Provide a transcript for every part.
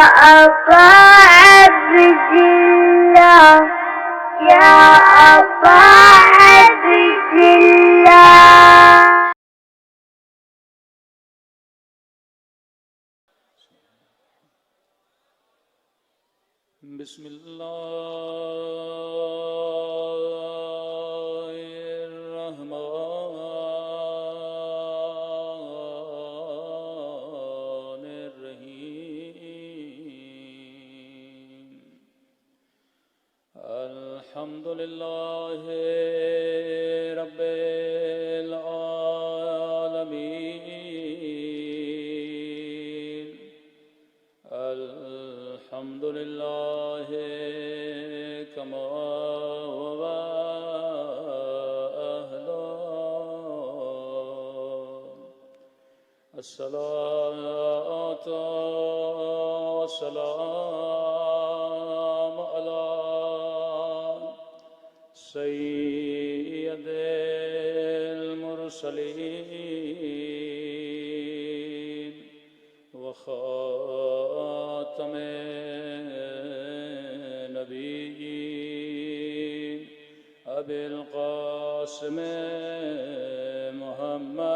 أبا عبد الله يا أبا عبد الله. بسم الله الرحمن الرحيم. الحمد لله رب العالمين. الحمد لله كما هو أهله. الصلاة والسلام على سيد المرسلين وخاتم النبيين أبي القاسم محمد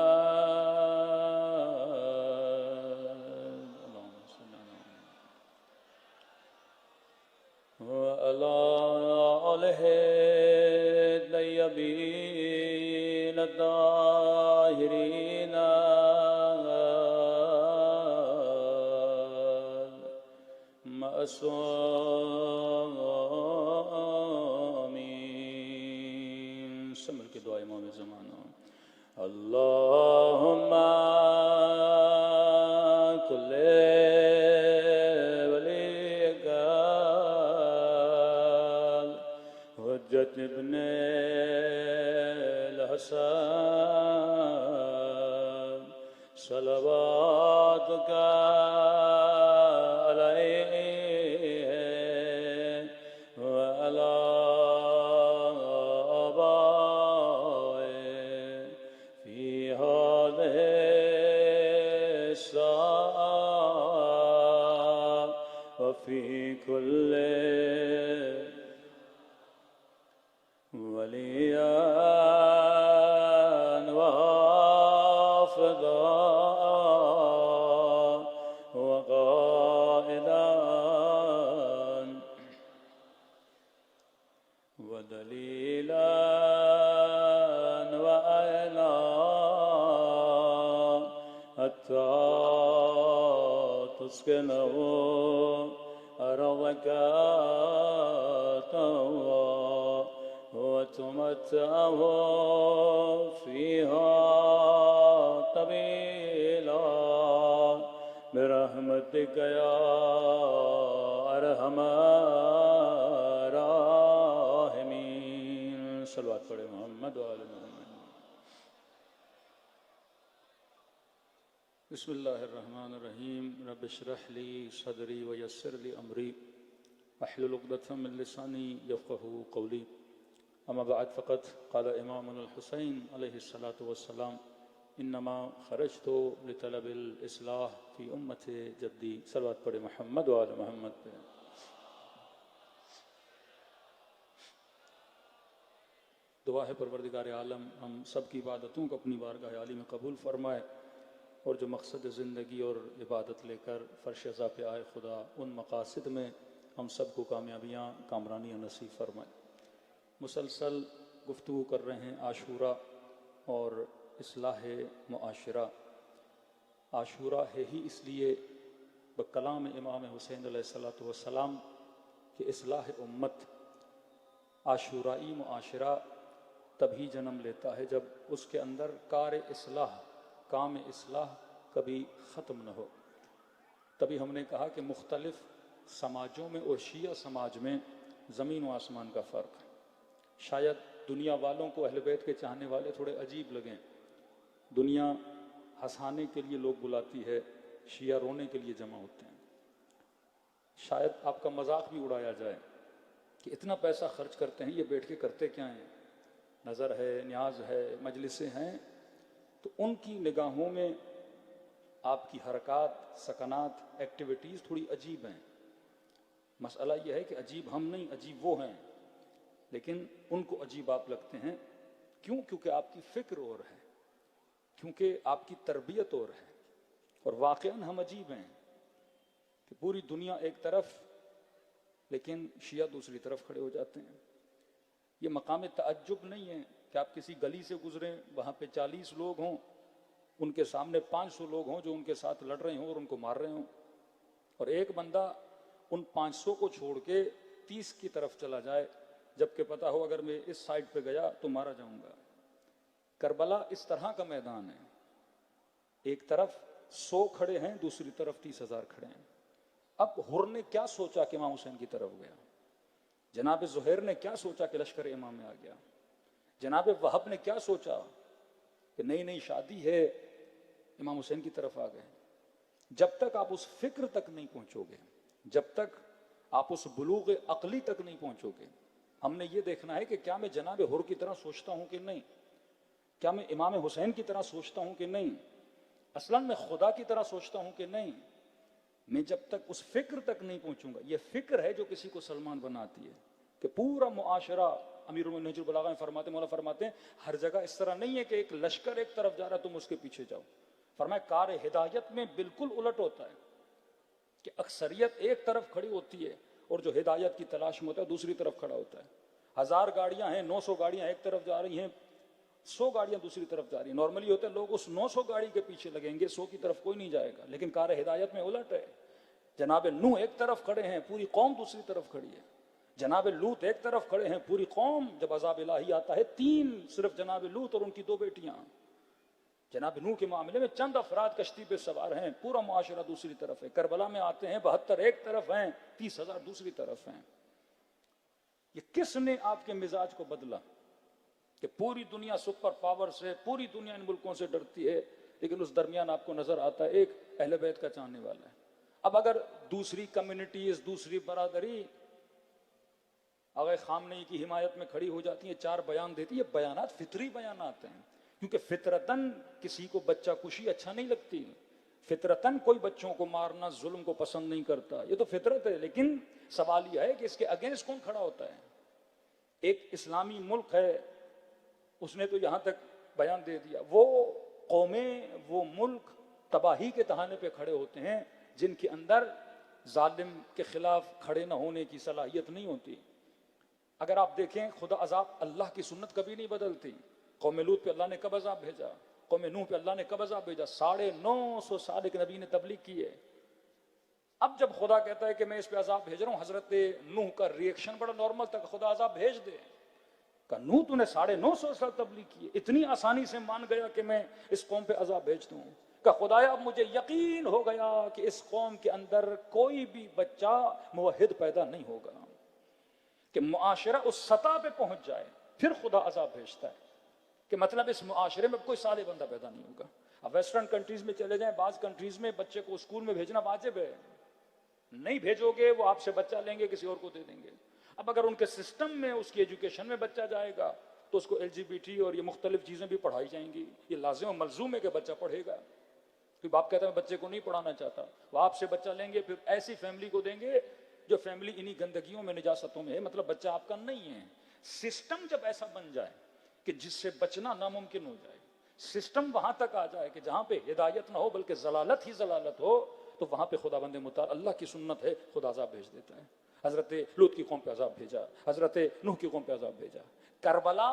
وعلى آله الطيبين الطاهرين آمین. سمر کی دعا امام زمانہ. اللہم کل ولیک حجت ابن الحسن صلواتک وفي كل وليا وحافظا وقائدا ودليلا وعينا حتى تسكنه أرضك طوعا وتمتعه فيها طويلا برحمتك يا أرحم الراحمين. صلوات پڑھے محمد وآل محمد. بسم اللہ الرحمن الرحیم. رب اشرح لی صدری ویسر لی امری واحلل عقدۃ من لسانی یفقهوا قولی. اما بعد فقد قال امامنا الحسین علیہ الصلاۃ والسلام انما خرجت لطلب الاصلاح فی امت جدی. صلوات پڑھے محمد وآل محمد پہ. دعا ہے پروردگار عالم ہم سب کی عبادتوں کو اپنی بارگاہ عالی میں قبول فرمائے اور جو مقصد زندگی اور عبادت لے کر فرش ازا پہ آئے خدا ان مقاصد میں ہم سب کو کامیابیاں کامرانیاں نصیب فرمائے. مسلسل گفتگو کر رہے ہیں عاشورہ اور اصلاح معاشرہ. عاشورہ ہے ہی اس لیے بکلام امام حسین علیہ الصلوۃ والسلام کہ اصلاح امت عاشورائی معاشرہ تبھی جنم لیتا ہے جب اس کے اندر کار اصلاح کام اصلاح کبھی ختم نہ ہو. تبھی ہم نے کہا کہ مختلف سماجوں میں اور شیعہ سماج میں زمین و آسمان کا فرق ہے. شاید دنیا والوں کو اہل بیت کے چاہنے والے تھوڑے عجیب لگیں. دنیا ہنسانے کے لیے لوگ بلاتی ہے, شیعہ رونے کے لیے جمع ہوتے ہیں. شاید آپ کا مذاق بھی اڑایا جائے کہ اتنا پیسہ خرچ کرتے ہیں, یہ بیٹھ کے کرتے کیا ہیں؟ نظر ہے, نیاز ہے, مجلسیں ہیں. تو ان کی نگاہوں میں آپ کی حرکات، سکنات، ایکٹیویٹیز تھوڑی عجیب ہیں. مسئلہ یہ ہے کہ عجیب ہم نہیں، عجیب وہ ہیں، لیکن ان کو عجیب آپ لگتے ہیں. کیوں؟ کیونکہ آپ کی فکر اور ہے، کیونکہ آپ کی تربیت اور ہے. اور واقعاً ہم عجیب ہیں کہ پوری دنیا ایک طرف لیکن شیعہ دوسری طرف کھڑے ہو جاتے ہیں. یہ مقام تعجب نہیں ہے کہ آپ کسی گلی سے گزریں، وہاں پہ 40 لوگ ہوں، ان کے سامنے 500 لوگ ہوں جو ان کے ساتھ لڑ رہے ہوں اور ان کو مار رہے ہوں، اور ایک بندہ ان 500 کو چھوڑ کے 30 کی طرف چلا جائے، جبکہ پتا ہو اگر میں اس سائڈ پہ گیا تو مارا جاؤں گا. کربلا اس طرح کا میدان ہے، ایک طرف 100 کھڑے ہیں، دوسری طرف 30,000 کھڑے ہیں. اب حر نے کیا سوچا کہ امام حسین کی طرف گیا؟ جناب زہیر نے کیا سوچا کہ لشکر امام میں آ گیا؟ جناب وہب نے کیا سوچا کہ نئی نئی شادی ہے، امام حسین کی طرف آ گئے؟ جب تک آپ اس فکر تک نہیں پہنچو گے، جب تک آپ اس بلوغ عقلی تک نہیں پہنچو گے، ہم نے یہ دیکھنا ہے کہ کیا میں جناب حر کی طرح سوچتا ہوں کہ نہیں، کیا میں امام حسین کی طرح سوچتا ہوں کہ نہیں، اصلاً میں خدا کی طرح سوچتا ہوں کہ نہیں. میں جب تک اس فکر تک نہیں پہنچوں گا، یہ فکر ہے جو کسی کو سلمان بناتی ہے کہ پورا معاشرہ. امیر المومنین نہج البلاغہ میں فرماتے، مولا فرماتے ہیں ہر جگہ اس طرح نہیں ہے کہ ایک لشکر ایک طرف جا رہا ہے تم اس کے پیچھے جاؤ. فرمایا کار ہدایت میں بالکل الٹ ہوتا ہے کہ اکثریت ایک طرف کھڑی ہوتی ہے اور جو ہدایت کی تلاش میں ہوتا ہے دوسری طرف کھڑا ہوتا ہے. 1000 گاڑیاں ہیں، 900 گاڑیاں ایک طرف جا رہی ہیں، 100 گاڑیاں دوسری طرف جا رہی ہیں. نارملی ہوتا ہے لوگ اس 900 گاڑی کے پیچھے لگیں گے، 100 کی طرف کوئی نہیں جائے گا. لیکن کار ہدایت میں الٹ ہے. جناب نوح ایک طرف کھڑے ہیں، پوری قوم دوسری طرف کھڑی ہے. جناب لوط ایک طرف کھڑے ہیں، پوری قوم. جب عذاب الہی آتا ہے 3 صرف جناب لوط اور ان کی 2 بیٹیاں. جناب نوح کے معاملے میں چند افراد کشتی پہ سوار ہیں، پورا معاشرہ دوسری طرف ہے. کربلا میں آتے ہیں 72 ایک طرف ہیں، 30,000 دوسری طرف ہیں. یہ کس نے آپ کے مزاج کو بدلا کہ پوری دنیا سپر پاور سے، پوری دنیا ان ملکوں سے ڈرتی ہے، لیکن اس درمیان آپ کو نظر آتا ہے ایک اہل بیت کا چاہنے والا ہے. اب اگر دوسری کمیونٹیز، دوسری برادری آغا خامنئی کی حمایت میں کھڑی ہو جاتی ہیں، 4 بیان دیتی ہے، یہ بیانات فطری بیانات ہیں، کیونکہ فطرتاً کسی کو بچہ کشی اچھا نہیں لگتی، فطرتاً کوئی بچوں کو مارنا، ظلم کو پسند نہیں کرتا، یہ تو فطرت ہے. لیکن سوال یہ ہے کہ اس کے اگینسٹ کون کھڑا ہوتا ہے؟ ایک اسلامی ملک ہے، اس نے تو یہاں تک بیان دے دیا. وہ قومیں، وہ ملک تباہی کے تہانے پہ کھڑے ہوتے ہیں جن کے اندر ظالم کے خلاف کھڑے نہ ہونے کی صلاحیت نہیں ہوتی. اگر آپ دیکھیں خدا عذاب، اللہ کی سنت کبھی نہیں بدلتی. قوم لوط پہ اللہ نے کب عذاب بھیجا؟ قوم نوح پہ اللہ نے کب عذاب بھیجا؟ 950 سال ایک نبی نے تبلیغ کی ہے. اب جب خدا کہتا ہے کہ میں اس پہ عذاب بھیج رہا ہوں، حضرت نوح کا ریئیکشن بڑا نارمل تھا کہ خدا عذاب بھیج دے. کہ نوح تو نے 950 سال تبلیغ کی، اتنی آسانی سے مان گیا کہ میں اس قوم پہ عذاب بھیج دوں. کہ خدایا اب مجھے یقین ہو گیا کہ اس قوم کے اندر کوئی بھی بچہ موحد پیدا نہیں ہوگا، کہ معاشرہ اس سطح پہ پہنچ جائے پھر خدا عذاب بھیجتا ہے، کہ مطلب اس معاشرے میں کوئی صالح بندہ پیدا نہیں ہوگا. اب ویسٹرن کنٹریز میں چلے جائیں، بعض کنٹریز میں بچے کو اسکول میں بھیجنا واجب ہے، نہیں بھیجو گے وہ آپ سے بچہ لیں گے، کسی اور کو دے دیں گے. اب اگر ان کے سسٹم میں، اس کی ایجوکیشن میں بچہ جائے گا تو اس کو LGBT اور یہ مختلف چیزیں بھی پڑھائی جائیں گی. یہ لازم و ملزوم ہے کہ بچہ پڑھے گا. کوئی باپ کہتا ہے میں بچے کو نہیں پڑھانا چاہتا، وہ آپ سے بچہ لیں گے، پھر ایسی فیملی کو دیں گے جو فیملی انہی گندگیوں میں، نجاستوں میں ہے، مطلب بچہ آپ کا نہیں ہے. سسٹم جب ایسا بن جائے کہ جس سے بچنا ناممکن ہو جائے، سسٹم وہاں تک آ جائے کہ جہاں پہ ہدایت نہ ہو بلکہ ضلالت ہی ضلالت ہو، تو وہاں پہ خدا بند مطاع، اللہ کی سنت ہے، خدا عذاب بھیج دیتا ہے. حضرت لوط کی قوم پہ عذاب بھیجا، حضرت نوح کی قوم پہ عذاب بھیجا. کربلا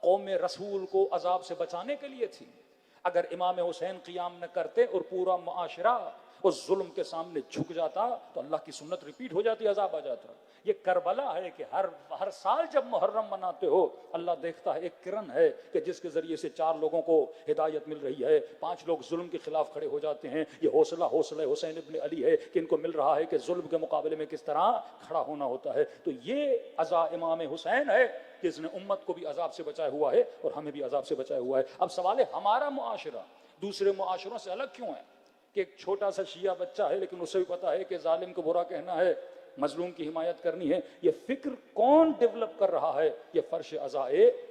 قوم رسول کو عذاب سے بچانے کے لیے تھی. اگر امام حسین قیام نہ کرتے اور پورا معاشرہ اس ظلم کے سامنے جھک جاتا تو اللہ کی سنت ریپیٹ ہو جاتی، عذاب آ جاتا. یہ کربلا ہے کہ ہر سال جب محرم مناتے ہو، اللہ دیکھتا ہے ایک کرن ہے کہ جس کے ذریعے سے 4 لوگوں کو ہدایت مل رہی ہے، 5 لوگ ظلم کے خلاف کھڑے ہو جاتے ہیں. یہ حوصلہ حسین ابن علی ہے کہ ان کو مل رہا ہے کہ ظلم کے مقابلے میں کس طرح کھڑا ہونا ہوتا ہے. تو یہ عزا امام حسین ہے کہ اس نے امت کو بھی عذاب سے بچایا ہوا ہے اور ہمیں بھی عذاب سے بچایا ہوا ہے. اب سوال ہے ہمارا معاشرہ دوسرے معاشروں سے الگ کیوں ہے؟ کہ ایک چھوٹا سا شیعہ بچہ ہے لیکن اسے بھی پتا ہے کہ ظالم کو برا کہنا ہے، مظلوم کی حمایت کرنی ہے. یہ فکر کون ڈیولپ کر رہا ہے؟ یہ فرش عزا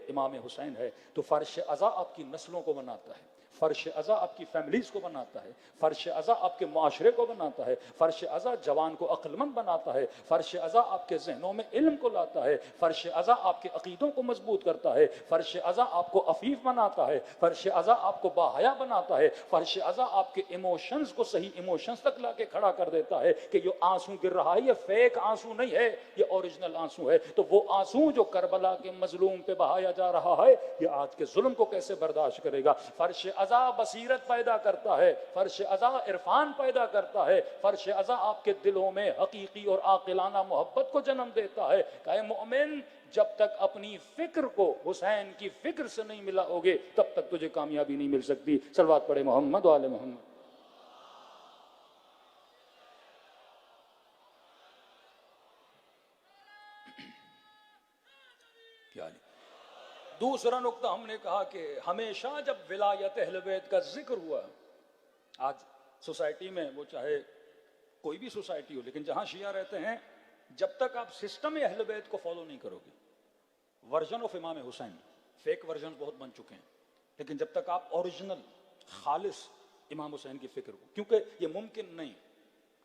امام حسین ہے. تو فرش عزا آپ کی نسلوں کو بناتا ہے، فرش ازا آپ کی فیملیز کو بناتا ہے، فرش ازا آپ کے معاشرے کو بناتا ہے، فرش ازا جوان کو عقل مند بناتا ہے، فرش ازا آپ کے ذہنوں میں علم کو لاتا ہے، فرش ازا آپ کے عقیدوں کو مضبوط کرتا ہے، فرش ازا آپ کو عفیف بناتا ہے، فرش ازا آپ کو باحیا بناتا ہے، فرش ازا آپ کے ایموشنز کو صحیح ایموشنز تک لا کے کھڑا کر دیتا ہے کہ یہ آنسو گر رہا ہے یہ فیک آنسو نہیں ہے، یہ اوریجنل آنسو ہے۔ تو وہ آنسو جو کربلا کے مظلوم پہ بہایا جا رہا ہے، یہ آج کے ظلم کو کیسے برداشت کرے گا؟ فرش ازا بصیرت پیدا کرتا ہے، فرش ازا عرفان پیدا کرتا ہے، فرش ازا آپ کے دلوں میں حقیقی اور عاقلانہ محبت کو جنم دیتا ہے۔ کہ مومن جب تک اپنی فکر کو حسین کی فکر سے نہیں ملا ہوگے تب تک تجھے کامیابی نہیں مل سکتی۔ صلوات پڑھے محمد و آل محمد۔ دوسرا نقطہ ہم نے کہا کہ ہمیشہ جب ولایت اہل بیت کا ذکر ہوا، آج سوسائٹی میں وہ چاہے کوئی بھی سوسائٹی ہو لیکن جہاں شیعہ رہتے ہیں، جب تک آپ سسٹم اہل بیت کو فالو نہیں کرو گے، ورژن آف امام حسین، فیک ورژن بہت بن چکے ہیں، لیکن جب تک آپ اوریجنل خالص امام حسین کی فکر کو، کیونکہ یہ ممکن نہیں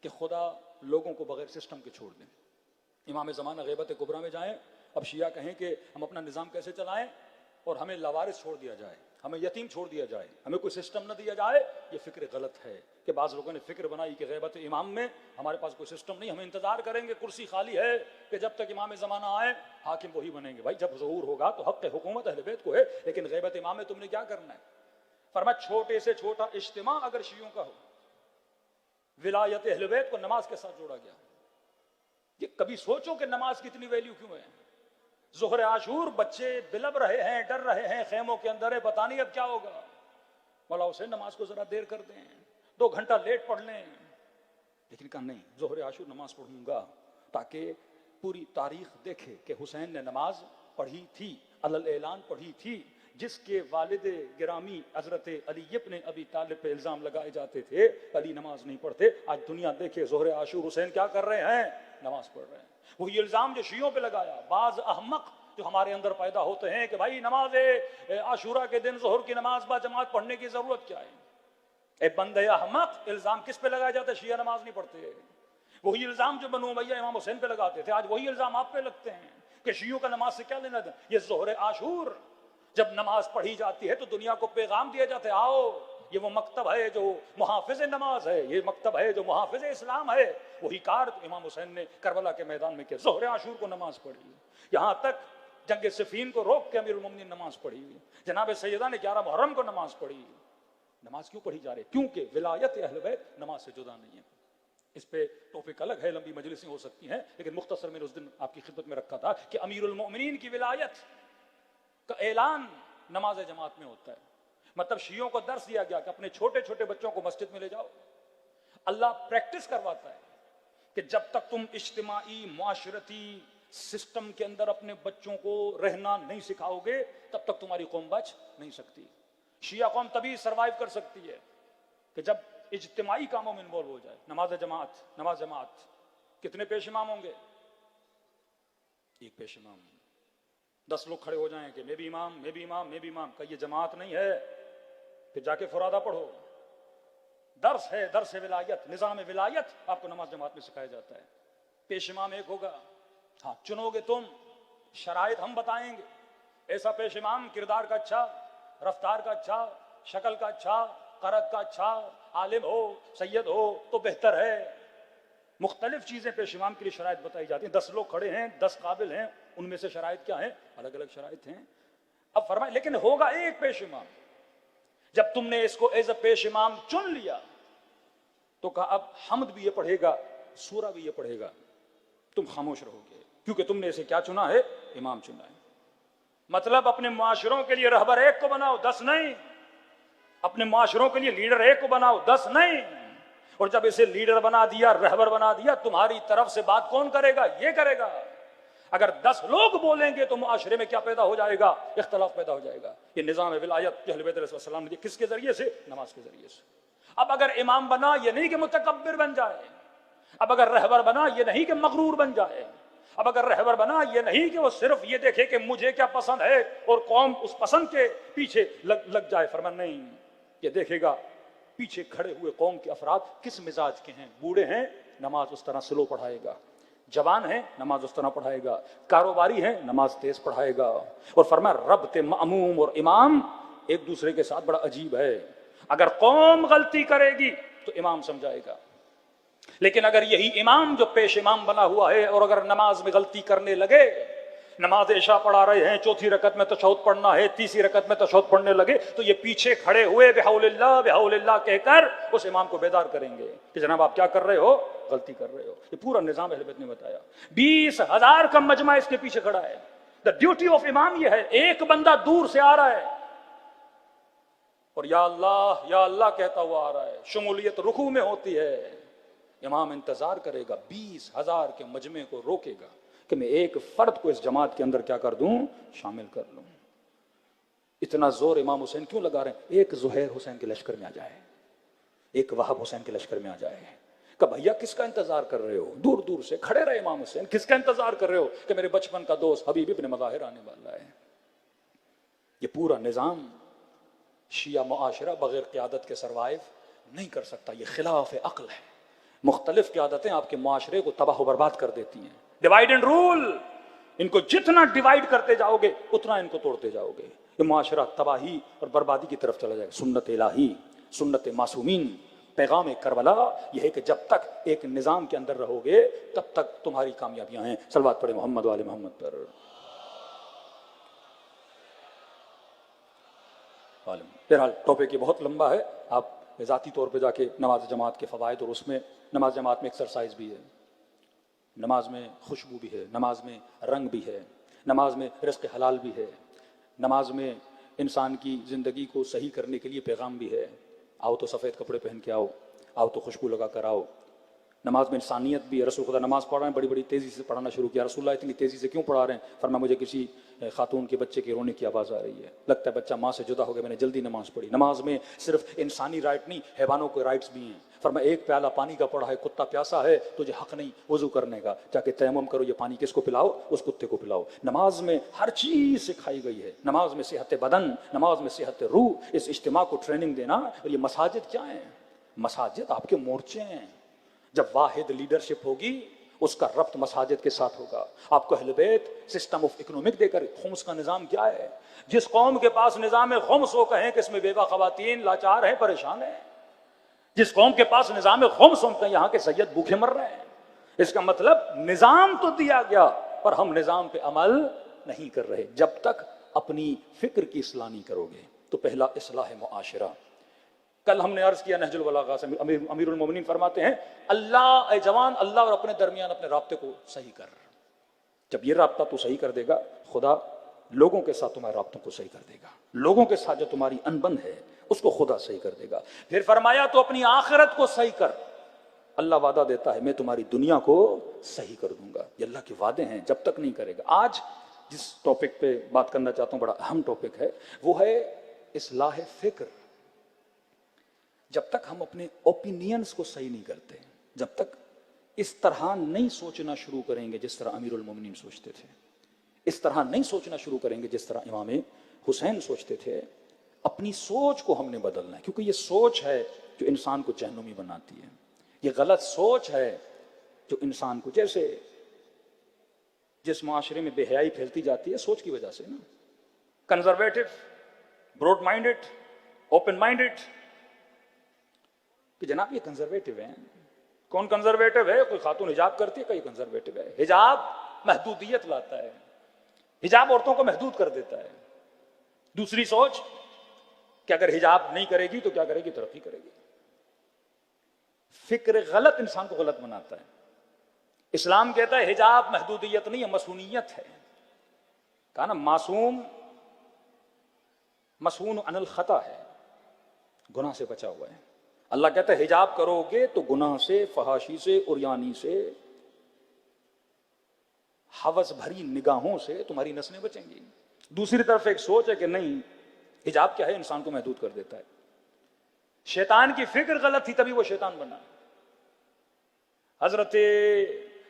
کہ خدا لوگوں کو بغیر سسٹم کے چھوڑ دیں۔ امام زمانہ غیبت کبریٰ میں جائیں، اب شیعہ کہیں کہ ہم اپنا نظام کیسے چلائیں اور ہمیں لاوارث چھوڑ دیا جائے، ہمیں یتیم چھوڑ دیا جائے، ہمیں کوئی سسٹم نہ دیا جائے، یہ فکر غلط ہے کہ بعض لوگوں نے فکر بنائی کہ غیبت امام میں ہمارے پاس کوئی سسٹم نہیں، ہم انتظار کریں گے، کرسی خالی ہے کہ جب تک امام زمانہ آئے حاکم وہی بنیں گے۔ بھائی جب ظہور ہوگا تو حق حکومت اہل بیت کو ہے، لیکن غیبت امام میں تم نے کیا کرنا ہے؟ فرمایا چھوٹے سے چھوٹا اجتماع اگر شیعوں کا ہو، ولایت اہل بیت کو نماز کے ساتھ جوڑا گیا۔ یہ کبھی سوچو کہ نماز کی اتنی ویلیو کیوں ہے؟ ظہر عاشور بچے بلب رہے ہیں، ڈر رہے ہیں، خیموں کے اندر ہے، پتہ نہیں اب کیا ہوگا، مولا حسین نماز کو ذرا دیر کر دیں، 2 گھنٹہ لیٹ پڑھ لیں، لیکن کہا نہیں، ظہر عاشور نماز پڑھوں گا تاکہ پوری تاریخ دیکھے کہ حسین نے نماز پڑھی تھی، علل اعلان پڑھی تھی۔ جس کے والد گرامی حضرت علی ابن ابی طالب پہ الزام لگائے جاتے تھے علی نماز نہیں پڑھتے، آج دنیا دیکھے ظہر عاشور حسین کیا کر رہے ہیں؟ نماز پڑھ رہے ہیں۔ وہی الزام جو شیعوں پہ لگایا، بعض احمق جو ہمارے اندر پیدا ہوتے ہیں کہ بھائی نماز عاشورہ کے دن ظہر کی نماز با جماعت پڑھنے کی ضرورت کیا ہے؟ اے بندے احمق، الزام کس پہ لگایا جاتا ہے؟ شیعہ نماز نہیں پڑھتے۔ وہی الزام جو بنو امیہ امام حسین پہ لگاتے تھے، آج وہی الزام آپ پہ لگتے ہیں کہ شیعوں کا نماز سے کیا لینا دینا؟ یہ ظہر عاشور جب نماز پڑھی جاتی ہے تو دنیا کو پیغام دیا جاتا ہے، آؤ یہ وہ مکتب ہے جو محافظ نماز ہے، یہ مکتب ہے جو محافظ اسلام ہے۔ وہی کار امام حسین نے کربلا کے میدان میں کیا، ظہر عاشور کو نماز پڑھی، یہاں تک جنگ صفین کو روک کے امیر المومنین نماز پڑھی، جناب سیدہ نے 11 محرم کو نماز پڑھی۔ نماز کیوں پڑھی جا رہی ہے؟ کیونکہ ولایت اہل بیت نماز سے جدا نہیں ہے۔ اس پہ ٹاپک الگ ہے، لمبی مجلسیں ہو سکتی ہیں، لیکن مختصر میں نے اس دن آپ کی خدمت میں رکھا تھا کہ امیر المومنین کی ولایت کا اعلان نماز جماعت میں ہوتا ہے۔ مطلب شیعوں کو درس دیا گیا کہ اپنے چھوٹے چھوٹے بچوں کو مسجد میں لے جاؤ۔ اللہ پریکٹس کرواتا ہے کہ جب تک تم اجتماعی معاشرتی سسٹم کے اندر اپنے بچوں کو رہنا نہیں سکھاؤ گے تب تک تمہاری قوم بچ نہیں سکتی۔ شیعہ قوم تبھی سروائیو کر سکتی ہے کہ جب اجتماعی کاموں میں انوالو ہو جائے۔ نماز جماعت کتنے پیش امام ہوں گے؟ ایک پیش امام، 10 لوگ کھڑے ہو جائیں کہ میں بھی امام، میں بھی امام، میں بھی امام، کہ یہ جماعت نہیں ہے۔ پھر جا کے فرادہ پڑھو، درس ہے، درس ولایت، نظام ولایت آپ کو نماز جماعت میں سکھایا جاتا ہے۔ پیش امام ایک ہوگا، ہاں چنو گے تم، شرائط ہم بتائیں گے، ایسا پیش امام کردار کا اچھا، رفتار کا اچھا، شکل کا اچھا، قرت کا اچھا، عالم ہو، سید ہو تو بہتر ہے۔ مختلف چیزیں پیش امام کے لیے شرائط بتائی جاتی ہیں۔ 10 لوگ کھڑے ہیں، 10 قابل ہیں، ان میں سے شرائط کیا ہیں؟ الگ الگ شرائط ہیں۔ اب فرمائیں لیکن ہوگا ایک پیش امام۔ جب تم نے اس کو ایز اے پیش امام چن لیا تو کہا اب حمد بھی یہ پڑھے گا، سورہ بھی یہ پڑھے گا، تم خاموش رہو گے کیونکہ تم نے اسے کیا چنا ہے؟ امام چنا ہے۔ مطلب اپنے معاشروں کے لیے رہبر ایک کو بناؤ، 10 نہیں۔ اپنے معاشروں کے لیے لیڈر ایک کو بناؤ، 10 نہیں۔ اور جب اسے لیڈر بنا دیا، رہبر بنا دیا، تمہاری طرف سے بات کون کرے گا؟ یہ کرے گا۔ اگر 10 لوگ بولیں گے تو معاشرے میں کیا پیدا ہو جائے گا؟ اختلاف پیدا ہو جائے گا۔ یہ نظام ولایت جو اہل بیت علیہ السلام نے کس کے ذریعے سے؟ نماز کے ذریعے سے۔ اب اگر امام بنا یہ نہیں کہ متکبر بن جائے، اب اگر رہبر بنا یہ نہیں کہ مغرور بن جائے، اب اگر رہبر بنا یہ نہیں کہ وہ صرف یہ دیکھے کہ مجھے کیا پسند ہے اور قوم اس پسند کے پیچھے لگ جائے۔ فرمان نہیں، یہ دیکھے گا پیچھے کھڑے ہوئے قوم کے افراد کس مزاج کے ہیں. بوڑھے ہیں نماز اس طرح سلو پڑھائے گا، جوان ہیں نماز اس طرح پڑھائے گا، کاروباری ہیں نماز تیز پڑھائے گا. اور فرمایا ربط مأموم اور امام ایک دوسرے کے ساتھ بڑا عجیب ہے. اگر قوم غلطی کرے گی تو امام سمجھائے گا، لیکن اگر یہی امام جو پیش امام بنا ہوا ہے اور اگر نماز میں غلطی کرنے لگے، نماز عشاء پڑھا رہے ہیں، چوتھی رکعت میں تشہد پڑھنا ہے، تیسری رکعت میں تشہد پڑھنے لگے، تو یہ پیچھے کھڑے ہوئے بحول اللہ کہہ کر اس امام کو بیدار کریں گے کہ جناب آپ کیا کر رہے ہو، غلطی کر رہے ہو. یہ پورا نظام اہل بیت نے بتایا. 20,000 کا مجمع اس کے پیچھے کھڑا ہے. دا ڈیوٹی آف امام یہ ہے. ایک بندہ دور سے آ رہا ہے اور یا اللہ کہتا ہوا آ رہا ہے. شمولیت رکوع میں ہوتی ہے. امام انتظار کرے گا، 20,000 کے مجمع کو روکے گا کہ میں ایک فرد کو اس جماعت کے اندر کیا کر دوں، شامل کر لوں. اتنا زور امام حسین کیوں لگا رہے ہیں؟ ایک زہیر حسین کے لشکر میں آ جائے، ایک وہاب حسین کے لشکر میں آ جائے کہ بھیا کس کا انتظار کر رہے ہو؟ دور دور سے کھڑے رہے امام حسین، کس کا انتظار کر رہے ہو؟ کہ میرے بچپن کا دوست حبیب ابن مظاہر آنے والا ہے. یہ پورا نظام شیعہ معاشرہ بغیر قیادت کے سروائیو نہیں کر سکتا. یہ خلاف عقل ہے. مختلف قیادتیں آپ کے معاشرے کو تباہ و برباد کر دیتی ہیں. ڈیوائیڈ اینڈ رول، ان کو جتنا ڈیوائیڈ کرتے جاؤ گے اتنا ان کو توڑتے جاؤ گے. یہ معاشرہ تباہی اور بربادی کی طرف چلا جائے گا. سنت الہی، سنت معصومین، پیغام کربلا یہ ہے کہ جب تک ایک نظام کے اندر رہو گے تب تک تمہاری کامیابیاں ہیں. صلوات پڑھے محمد و آل محمد پر. بہرحال ٹاپک یہ بہت لمبا ہے. آپ ذاتی طور پہ جا کے نماز جماعت کے فوائد، اور اس میں نماز جماعت میں ایکسرسائز بھی ہے، نماز میں خوشبو بھی ہے، نماز میں رنگ بھی ہے، نماز میں رزق حلال بھی ہے، نماز میں انسان کی زندگی کو صحیح کرنے کے لیے پیغام بھی ہے. آؤ تو سفید کپڑے پہن کے آؤ، آؤ تو خوشبو لگا کر آؤ. نماز میں انسانیت بھی ہے. رسول خدا نماز پڑھ رہے ہیں، بڑی بڑی تیزی سے پڑھانا شروع کیا. رسول اللہ اتنی تیزی سے کیوں پڑھا رہے ہیں؟ فرمایا مجھے کسی خاتون کے بچے کے رونے کی آواز آ رہی ہے، لگتا ہے بچہ ماں سے جدا ہو گیا، میں نے جلدی نماز پڑھی. نماز میں صرف انسانی رائٹ نہیں، حیوانوں کے رائٹس بھی ہیں. فرمایا ایک پیالہ پانی کا پڑا ہے، کتا پیاسا ہے، تجھے حق نہیں وضو کرنے کا، جا کے تیمم کرو، یہ پانی کس کو پلاؤ؟ اس کتے کو پلاؤ. نماز میں ہر چیز سکھائی گئی ہے. نماز میں صحت بدن، نماز میں صحت روح. اس اجتماع کو ٹریننگ دینا. اور یہ مساجد کیا ہیں؟ مساجد آپ کے مورچے ہیں. جب واحد لیڈرشپ ہوگی اس کا ربط مساجد کے ساتھ ہوگا. آپ کو اہل بیت سسٹم آف اکنومک دے کر، خمس کا نظام کیا ہے؟ جس قوم کے پاس نظام خمس ہو کہیں کہ اس میں بیوہ خواتین لاچار ہیں، پریشان ہیں. جس قوم کے پاس نظام خمس ہو کہیں یہاں کے سید بھوکے مر رہے ہیں. اس کا مطلب نظام تو دیا گیا پر ہم نظام پہ عمل نہیں کر رہے. جب تک اپنی فکر کی اصلاح نہیں کرو گے تو پہلا اصلاح معاشرہ. کل ہم نے عرض کیا نہج البلاغہ سے امیر المومنین فرماتے ہیں اللہ اے جوان، اللہ اور اپنے درمیان اپنے رابطے کو صحیح کر. جب یہ رابطہ تو صحیح کر دے گا، خدا لوگوں کے ساتھ تمہارے رابطوں کو صحیح کر دے گا. لوگوں کے ساتھ جو تمہاری انبن ہے اس کو خدا صحیح کر دے گا. پھر فرمایا تو اپنی آخرت کو صحیح کر. اللہ وعدہ دیتا ہے میں تمہاری دنیا کو صحیح کر دوں گا. یہ اللہ کے وعدے ہیں. جب تک نہیں کرے گا. آج جس ٹاپک پہ بات کرنا چاہتا ہوں بڑا اہم ٹاپک ہے، وہ ہے اصلاح فکر. جب تک ہم اپنے اوپینینز کو صحیح نہیں کرتے، جب تک اس طرح نہیں سوچنا شروع کریں گے جس طرح امیر المومنین سوچتے تھے، اس طرح نہیں سوچنا شروع کریں گے جس طرح امام حسین سوچتے تھے، اپنی سوچ کو ہم نے بدلنا ہے. کیونکہ یہ سوچ ہے جو انسان کو جہنمی بناتی ہے. یہ غلط سوچ ہے جو انسان کو، جیسے جس معاشرے میں بے حیائی پھیلتی جاتی ہے سوچ کی وجہ سے نا. Conservative, broad minded, open minded, کہ جناب یہ کنزرویٹو ہیں. کون کنزرویٹو ہے؟ کوئی خاتون حجاب کرتی ہے، کوئی کنزرویٹو ہے. حجاب محدودیت لاتا ہے، حجاب عورتوں کو محدود کر دیتا ہے. دوسری سوچ کہ اگر حجاب نہیں کرے گی تو کیا کرے گی؟ ترقی کرے گی. فکر غلط انسان کو غلط بناتا ہے. اسلام کہتا ہے حجاب محدودیت نہیں ہے، مصونیت ہے. کہا نا معصوم مصون عن الخطا ہے، گناہ سے بچا ہوا ہے. اللہ کہتا ہے حجاب کرو گے تو گناہ سے، فحاشی سے، عریانی سے، ہوس بھری نگاہوں سے تمہاری نسلیں بچیں گی. دوسری طرف ایک سوچ ہے کہ نہیں، حجاب کیا ہے؟ انسان کو محدود کر دیتا ہے. شیطان کی فکر غلط تھی تبھی وہ شیطان بنا. حضرت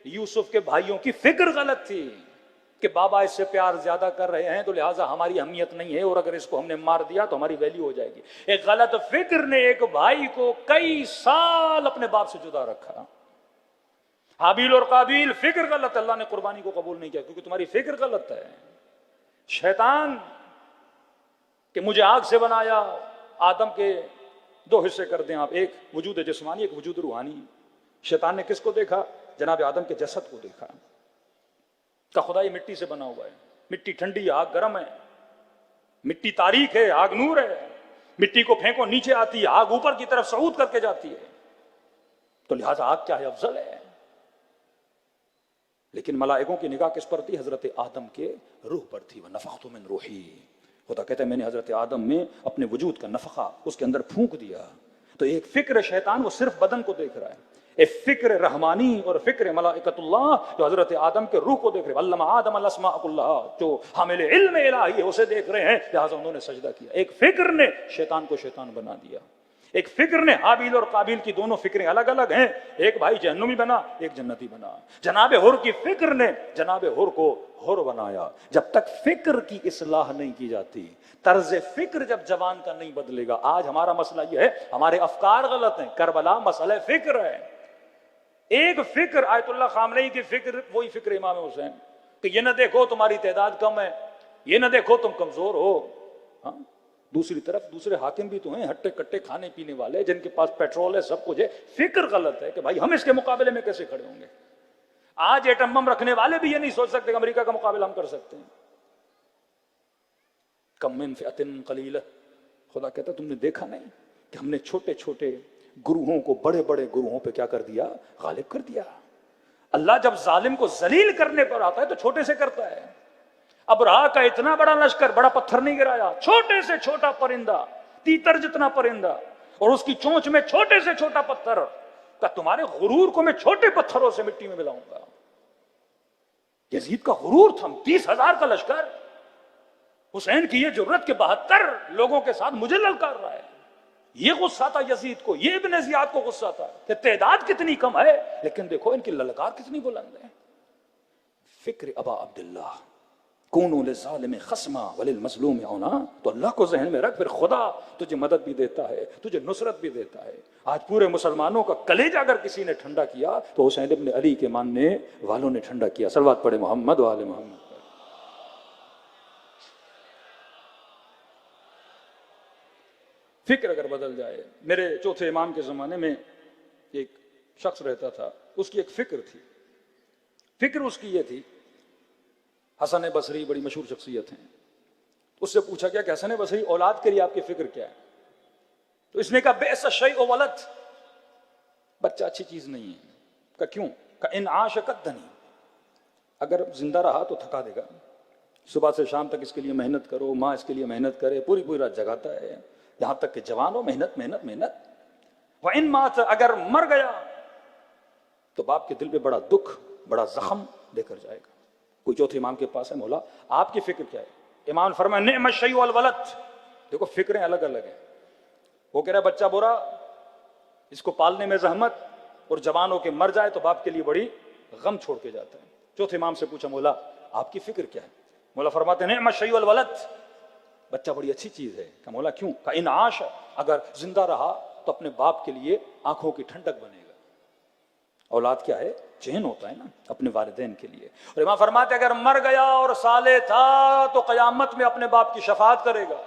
یوسف کے بھائیوں کی فکر غلط تھی کہ بابا اس سے پیار زیادہ کر رہے ہیں تو لہٰذا ہماری اہمیت نہیں ہے، اور اگر اس کو ہم نے مار دیا تو ہماری ویلیو ہو جائے گی۔ ایک غلط فکر نے ایک بھائی کو کئی سال اپنے باپ سے جدا رکھا۔ حابیل اور قابیل، فکر غلط، اللہ نے قربانی کو قبول نہیں کیا کیونکہ تمہاری فکر غلط ہے۔ شیطان کہ مجھے آگ سے بنایا، آدم کے دو حصے کر دیں آپ، ایک وجود جسمانی، ایک وجود روحانی۔ شیطان نے کس کو دیکھا؟ جناب آدم کے جسد کو دیکھا، کہ خدا یہ مٹی سے بنا ہوا ہے، مٹی ٹھنڈی ہے، آگ گرم ہے، مٹی تاریک ہے، آگ نور ہے، مٹی کو پھینکو نیچے آتی ہے، آگ اوپر کی طرف صعود کر کے جاتی ہے، تو لہٰذا آگ کیا ہے؟ افضل ہے۔ لیکن ملائکوں کی نگاہ کس پر تھی؟ حضرت آدم کے روح پر تھی۔ وَنَفَخْتُ مِنْ رُوحِي، خدا کہتا ہے میں نے حضرت آدم میں اپنے وجود کا نفخہ اس کے اندر پھونک دیا۔ تو ایک فکر شیطان وہ صرف بدن کو دیکھ رہا ہے، ایک فکر رحمانی اور فکر ملائکۃ اللہ جو حضرت آدم کے روح کو دیکھ رہے ہیں، علم آدم الاسماء کلھا، جو حامل علم الہی ہے اسے دیکھ رہے ہیں، لہٰذا انہوں نے سجدہ کیا۔ ایک فکر نے شیطان کو شیطان بنا دیا، ایک فکر نے حابیل اور قابیل کی دونوں فکریں الگ الگ ہیں، ایک بھائی جہنمی بنا، ایک جنتی بنا۔ جناب حر کی فکر نے جناب حر کو حر بنایا۔ جب تک فکر کی اصلاح نہیں کی جاتی، طرز فکر جب جوان کا نہیں بدلے گا۔ آج ہمارا مسئلہ یہ ہے ہمارے افکار غلط ہیں، کربلا مسئلہ فکر ہے۔ ایک فکر آیت اللہ خامنئی کی فکر، وہی فکر امام حسین کہ یہ نہ دیکھو تمہاری تعداد کم ہے، یہ نہ دیکھو تم کمزور ہو۔ ہاں، دوسری طرف دوسرے حاکم بھی تو ہیں ہٹے کٹے کھانے پینے والے، جن کے پاس پیٹرول ہے، سب کچھ ہے۔ فکر غلط ہے کہ بھائی ہم اس کے مقابلے میں کیسے کھڑے ہوں گے۔ آج ایٹم بم رکھنے والے بھی یہ نہیں سوچ سکتے کہ امریکہ کا مقابلہ ہم کر سکتے ہیں۔ کم من فئۃ قلیلہ، خدا کہتا تم نے دیکھا نہیں کہ ہم نے چھوٹے چھوٹے گروہوں کو بڑے بڑے گروہوں پہ کیا کر دیا؟ غالب کر دیا۔ اللہ جب ظالم کو ذلیل کرنے پر آتا ہے تو چھوٹے سے کرتا ہے۔ ابرہا کا اتنا بڑا لشکر بڑا پتھر نہیں گرایا، چھوٹے سے چھوٹا پرندہ، تیتر جتنا پرندہ، اور اس کی چونچ میں چھوٹے سے چھوٹا پتھر، کہ تمہارے غرور کو میں چھوٹے پتھروں سے مٹی میں ملاؤں گا۔ یزید کا غرور تھا، 30,000 کا لشکر، حسین کی یہ جرت کہ 72 لوگوں کے ساتھ مجھے للکار رہا ہے۔ یہ غصہ تھا یزید کو، یہ ابن زیاد کو غصہ تھا کہ تعداد کتنی کم ہے لیکن دیکھو ان کی للکار کتنی بلند ہے۔ فکر ابا عبداللہ کونوا للظالم خصما وللمظلوم عونا، تو اللہ کو ذہن میں رکھ، پھر خدا تجھے مدد بھی دیتا ہے، تجھے نصرت بھی دیتا ہے۔ آج پورے مسلمانوں کا کلیجہ اگر کسی نے ٹھنڈا کیا تو حسین ابن علی کے ماننے والوں نے ٹھنڈا کیا۔ صلوات پڑھے محمد و آل محمد۔ فکر اگر بدل جائے، میرے چوتھے امام کے زمانے میں ایک شخص رہتا تھا، اس کی ایک فکر تھی۔ فکر اس کی یہ تھی، حسن بصری بڑی مشہور شخصیت ہیں، اس سے پوچھا گیا کہ حسن بصری اولاد کے لیے آپ کی فکر کیا ہے؟ تو اس نے کہا بئس الشیء ولد، بچہ اچھی چیز نہیں ہے۔ کہا کیوں؟ کہا ان عاش قدنی، اگر زندہ رہا تو تھکا دے گا، صبح سے شام تک اس کے لیے محنت کرو، ماں اس کے لیے محنت کرے، پوری پوری رات جگاتا ہے یہاں تک کہ جوان ہو، محنت محنت محنت۔ وَإِن مَاتَ، اگر مر گیا تو باپ کے دل پہ بڑا دکھ، بڑا زخم لے کر جائے گا۔ کوئی چوتھے امام کے پاس ہے، مولا آپ کی فکر کیا ہے؟ امام فرمایا نعم الشیء الولد۔ دیکھو فکریں الگ الگ ہیں، وہ کہہ رہا ہے بچہ برا، اس کو پالنے میں زحمت، اور جوان ہو کے مر جائے تو باپ کے لیے بڑی غم چھوڑ کے جاتا ہے۔ چوتھے امام سے پوچھا مولا آپ کی فکر کیا ہے؟ مولا فرماتے ہیں نعم الشیء الولد، بچہ بڑی اچھی چیز ہے۔ کہ مولا کیوں؟ کہ ان عاش، اگر زندہ رہا تو اپنے باپ کے لیے آنکھوں کی ٹھنڈک بنے گا۔ اولاد کیا ہے؟ چین ہوتا ہے نا اپنے والدین کے لیے۔ اور امام فرماتے اگر مر گیا اور صالح تھا تو قیامت میں اپنے باپ کی شفاعت کرے گا۔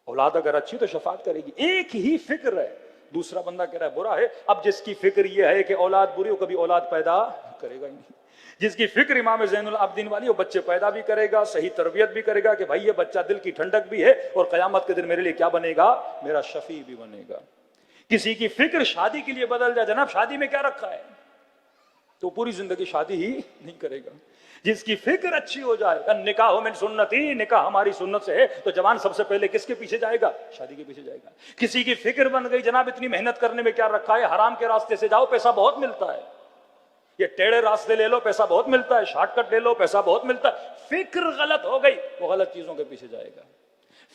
اولاد اگر اچھی تو شفاعت کرے گی۔ ایک ہی فکر ہے، دوسرا بندہ کہہ رہا ہے برا ہے۔ اب جس کی فکر یہ ہے کہ اولاد بری ہو، کبھی اولاد پیدا کرے گا ہی نہیں۔ جس کی فکر امام زین العابدین والی، وہ بچے پیدا بھی کرے گا، صحیح تربیت بھی کرے گا کہ بھائی یہ بچہ دل کی ٹھنڈک بھی ہے، اور قیامت کے دن میرے لیے کیا بنے گا؟ میرا شفیع بھی بنے گا۔ کسی کی فکر شادی کے لیے بدل جائے، جناب شادی میں کیا رکھا ہے، تو پوری زندگی شادی ہی نہیں کرے گا۔ جس کی فکر اچھی ہو جائے، نکاح من سنتی، نکاح ہماری سنت سے ہے، تو جوان سب سے پہلے کس کے پیچھے جائے گا؟ شادی کے پیچھے جائے گا۔ کسی کی فکر بن گئی جناب اتنی محنت کرنے میں کیا رکھا ہے، حرام کے راستے سے جاؤ پیسہ بہت ملتا ہے، یہ ٹیڑے راستے لے لو پیسہ بہت ملتا ہے، شارٹ کٹ لے لو پیسہ بہت ملتا ہے، فکر غلط ہو گئی، وہ غلط چیزوں کے پیچھے جائے گا۔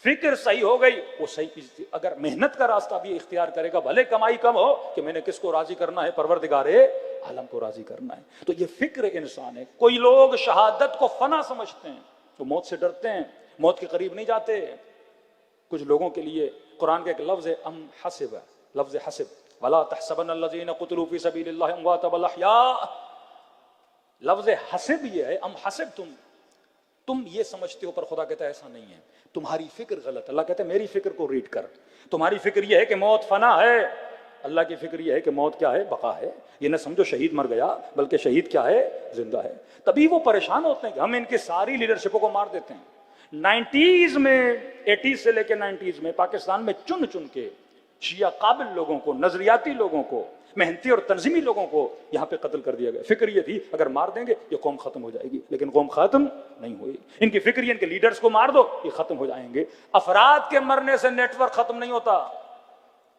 فکر صحیح ہو گئی وہ صحیح. اگر محنت کا راستہ بھی اختیار کرے گا بھلے کمائی کم ہو کہ میں نے کس کو راضی کرنا ہے؟ پروردگار عالم کو راضی کرنا ہے. تو یہ فکر انسان ہے. کوئی لوگ شہادت کو فنا سمجھتے ہیں تو موت سے ڈرتے ہیں، موت کے قریب نہیں جاتے. کچھ لوگوں کے لیے قرآن کا ایک لفظ ہے ام حسب، لفظ حسب، ولا تحسبن الذين قتلوا في سبيل الله امواتا بل احياء. لفظ حسب یہ ہے ام حسب تم یہ سمجھتے ہو، پر خدا کہتا ہے ایسا نہیں ہے، تمہاری فکر غلط. اللہ کہتا ہے میری فکر کو ریڈ کر. تمہاری فکر یہ ہے کہ موت فنا ہے، اللہ کی فکر یہ ہے کہ موت کیا ہے؟ بقا ہے. یہ نہ سمجھو شہید مر گیا، بلکہ شہید کیا ہے؟ زندہ ہے. تبھی وہ پریشان ہوتے ہیں کہ ہم ان کی ساری لیڈرشپوں کو مار دیتے ہیں. 90s میں 80s سے لے کے 90s میں پاکستان میں چن چن کے شیعہ قابل لوگوں کو، نظریاتی لوگوں کو، محنتی اور تنظیمی لوگوں کو یہاں پہ قتل کر دیا گیا. فکر یہ تھی اگر مار دیں گے یہ قوم ختم ہو جائے گی، لیکن قوم ختم نہیں ہوئی. ان کی فکر یہ ان کے لیڈرز کو مار دو یہ ختم ہو جائیں گے. افراد کے مرنے سے نیٹ ورک ختم نہیں ہوتا،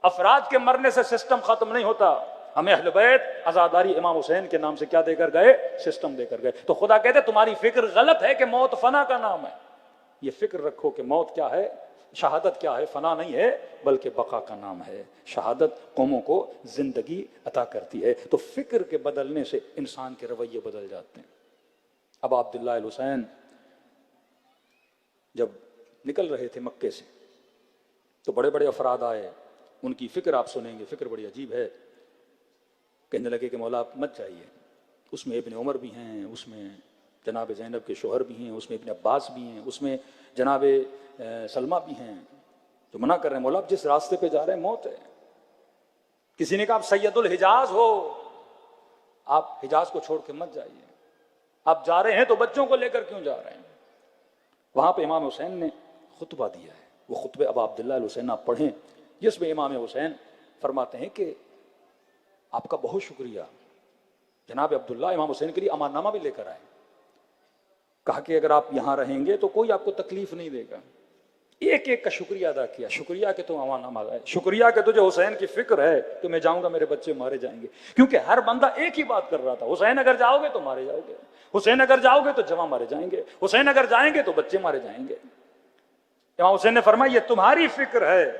افراد کے مرنے سے سسٹم ختم نہیں ہوتا. ہمیں اہل بیت عزاداری امام حسین کے نام سے کیا دے کر گئے؟ سسٹم دے کر گئے. تو خدا کہتے تمہاری فکر غلط ہے کہ موت فنا کا نام ہے. یہ فکر رکھو کہ موت کیا ہے، شہادت کیا ہے؟ فنا نہیں ہے بلکہ بقا کا نام ہے. شہادت قوموں کو زندگی عطا کرتی ہے. تو فکر کے بدلنے سے انسان کے رویے بدل جاتے ہیں. اب عبداللہ الحسین جب نکل رہے تھے مکے سے تو بڑے بڑے افراد آئے. ان کی فکر آپ سنیں گے، فکر بڑی عجیب ہے. کہنے لگے کہ مولا آپ مت جائیے. اس میں ابن عمر بھی ہیں، اس میں جناب زینب کے شوہر بھی ہیں، اس میں ابن عباس بھی ہیں، اس میں جناب سلمہ بھی ہیں. تو منع کر رہے ہیں مولا آپ جس راستے پہ جا رہے ہیں موت ہے. کسی نے کہا آپ سید الحجاز ہو، آپ حجاز کو چھوڑ کے مت جائیے. آپ جا رہے ہیں تو بچوں کو لے کر کیوں جا رہے ہیں؟ وہاں پہ امام حسین نے خطبہ دیا ہے. وہ خطبے اب عبداللہ الحسین آپ پڑھیں، جس میں امام حسین فرماتے ہیں کہ آپ کا بہت شکریہ. جناب عبداللہ امام حسین کے لیے امان نامہ بھی لے کر آئے. کہا کہ اگر آپ یہاں رہیں گے تو کوئی آپ کو تکلیف نہیں دے گا. ایک ایک کا شکریہ ادا کیا. شکریہ کہ تم امان نامہ لائے، شکریہ کہ تجھے حسین کی فکر ہے کہ میں جاؤں گا میرے بچے مارے جائیں گے. کیونکہ ہر بندہ ایک ہی بات کر رہا تھا، حسین اگر جاؤ گے تو مارے جاؤ گے، حسین اگر جاؤ گے تو جوان مارے جائیں گے، حسین اگر جائیں گے تو بچے مارے جائیں گے. امام حسین نے فرمایا یہ تمہاری فکر ہے.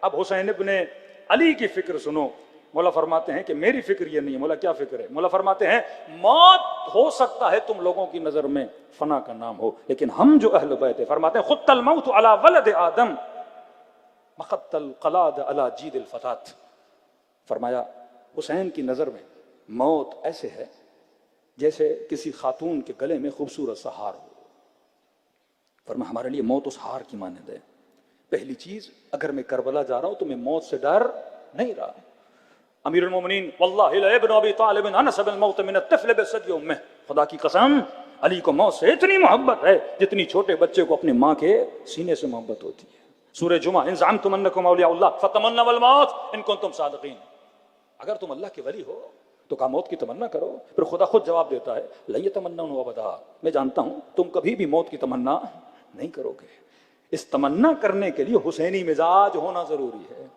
اب حسین ابن علی کی فکر سنو. مولا فرماتے ہیں کہ میری فکر یہ نہیں ہے. مولا کیا فکر ہے؟ مولا فرماتے ہیں موت ہو سکتا ہے تم لوگوں کی نظر میں فنا کا نام ہو، لیکن ہم جو اہل بیت ہیں فرماتے ہیں خط الموت علی ولد آدم مخط القلاد علی جید الفتات. فرمایا حسین کی نظر میں موت ایسے ہے جیسے کسی خاتون کے گلے میں خوبصورت سا ہار ہو. فرمایا ہمارے لیے موت اس ہار کی مانند ہے. پہلی چیز اگر میں کربلا جا رہا ہوں تو میں موت سے ڈر نہیں رہا. امیر المومنین واللہ لابن ابی طالب انسب الموت من الطفل بثدی امہ. خدا کی قسم علی کو موت سے اتنی محبت ہے جتنی چھوٹے بچے کو اپنے ماں کے سینے سے محبت ہوتی ہے. سورہ جمعہ ان زعمتم انکم اولیاء اللہ فتمنوا الموت ان کنتم صادقین. اگر تم اللہ کے ولی ہو تو کہا موت کی تمنا کرو. پھر خدا خود جواب دیتا ہے لن یتمنوا ابدا. میں جانتا ہوں تم کبھی بھی موت کی تمنا نہیں کرو گے. اس تمنا کرنے کے لیے حسینی مزاج ہونا ضروری ہے.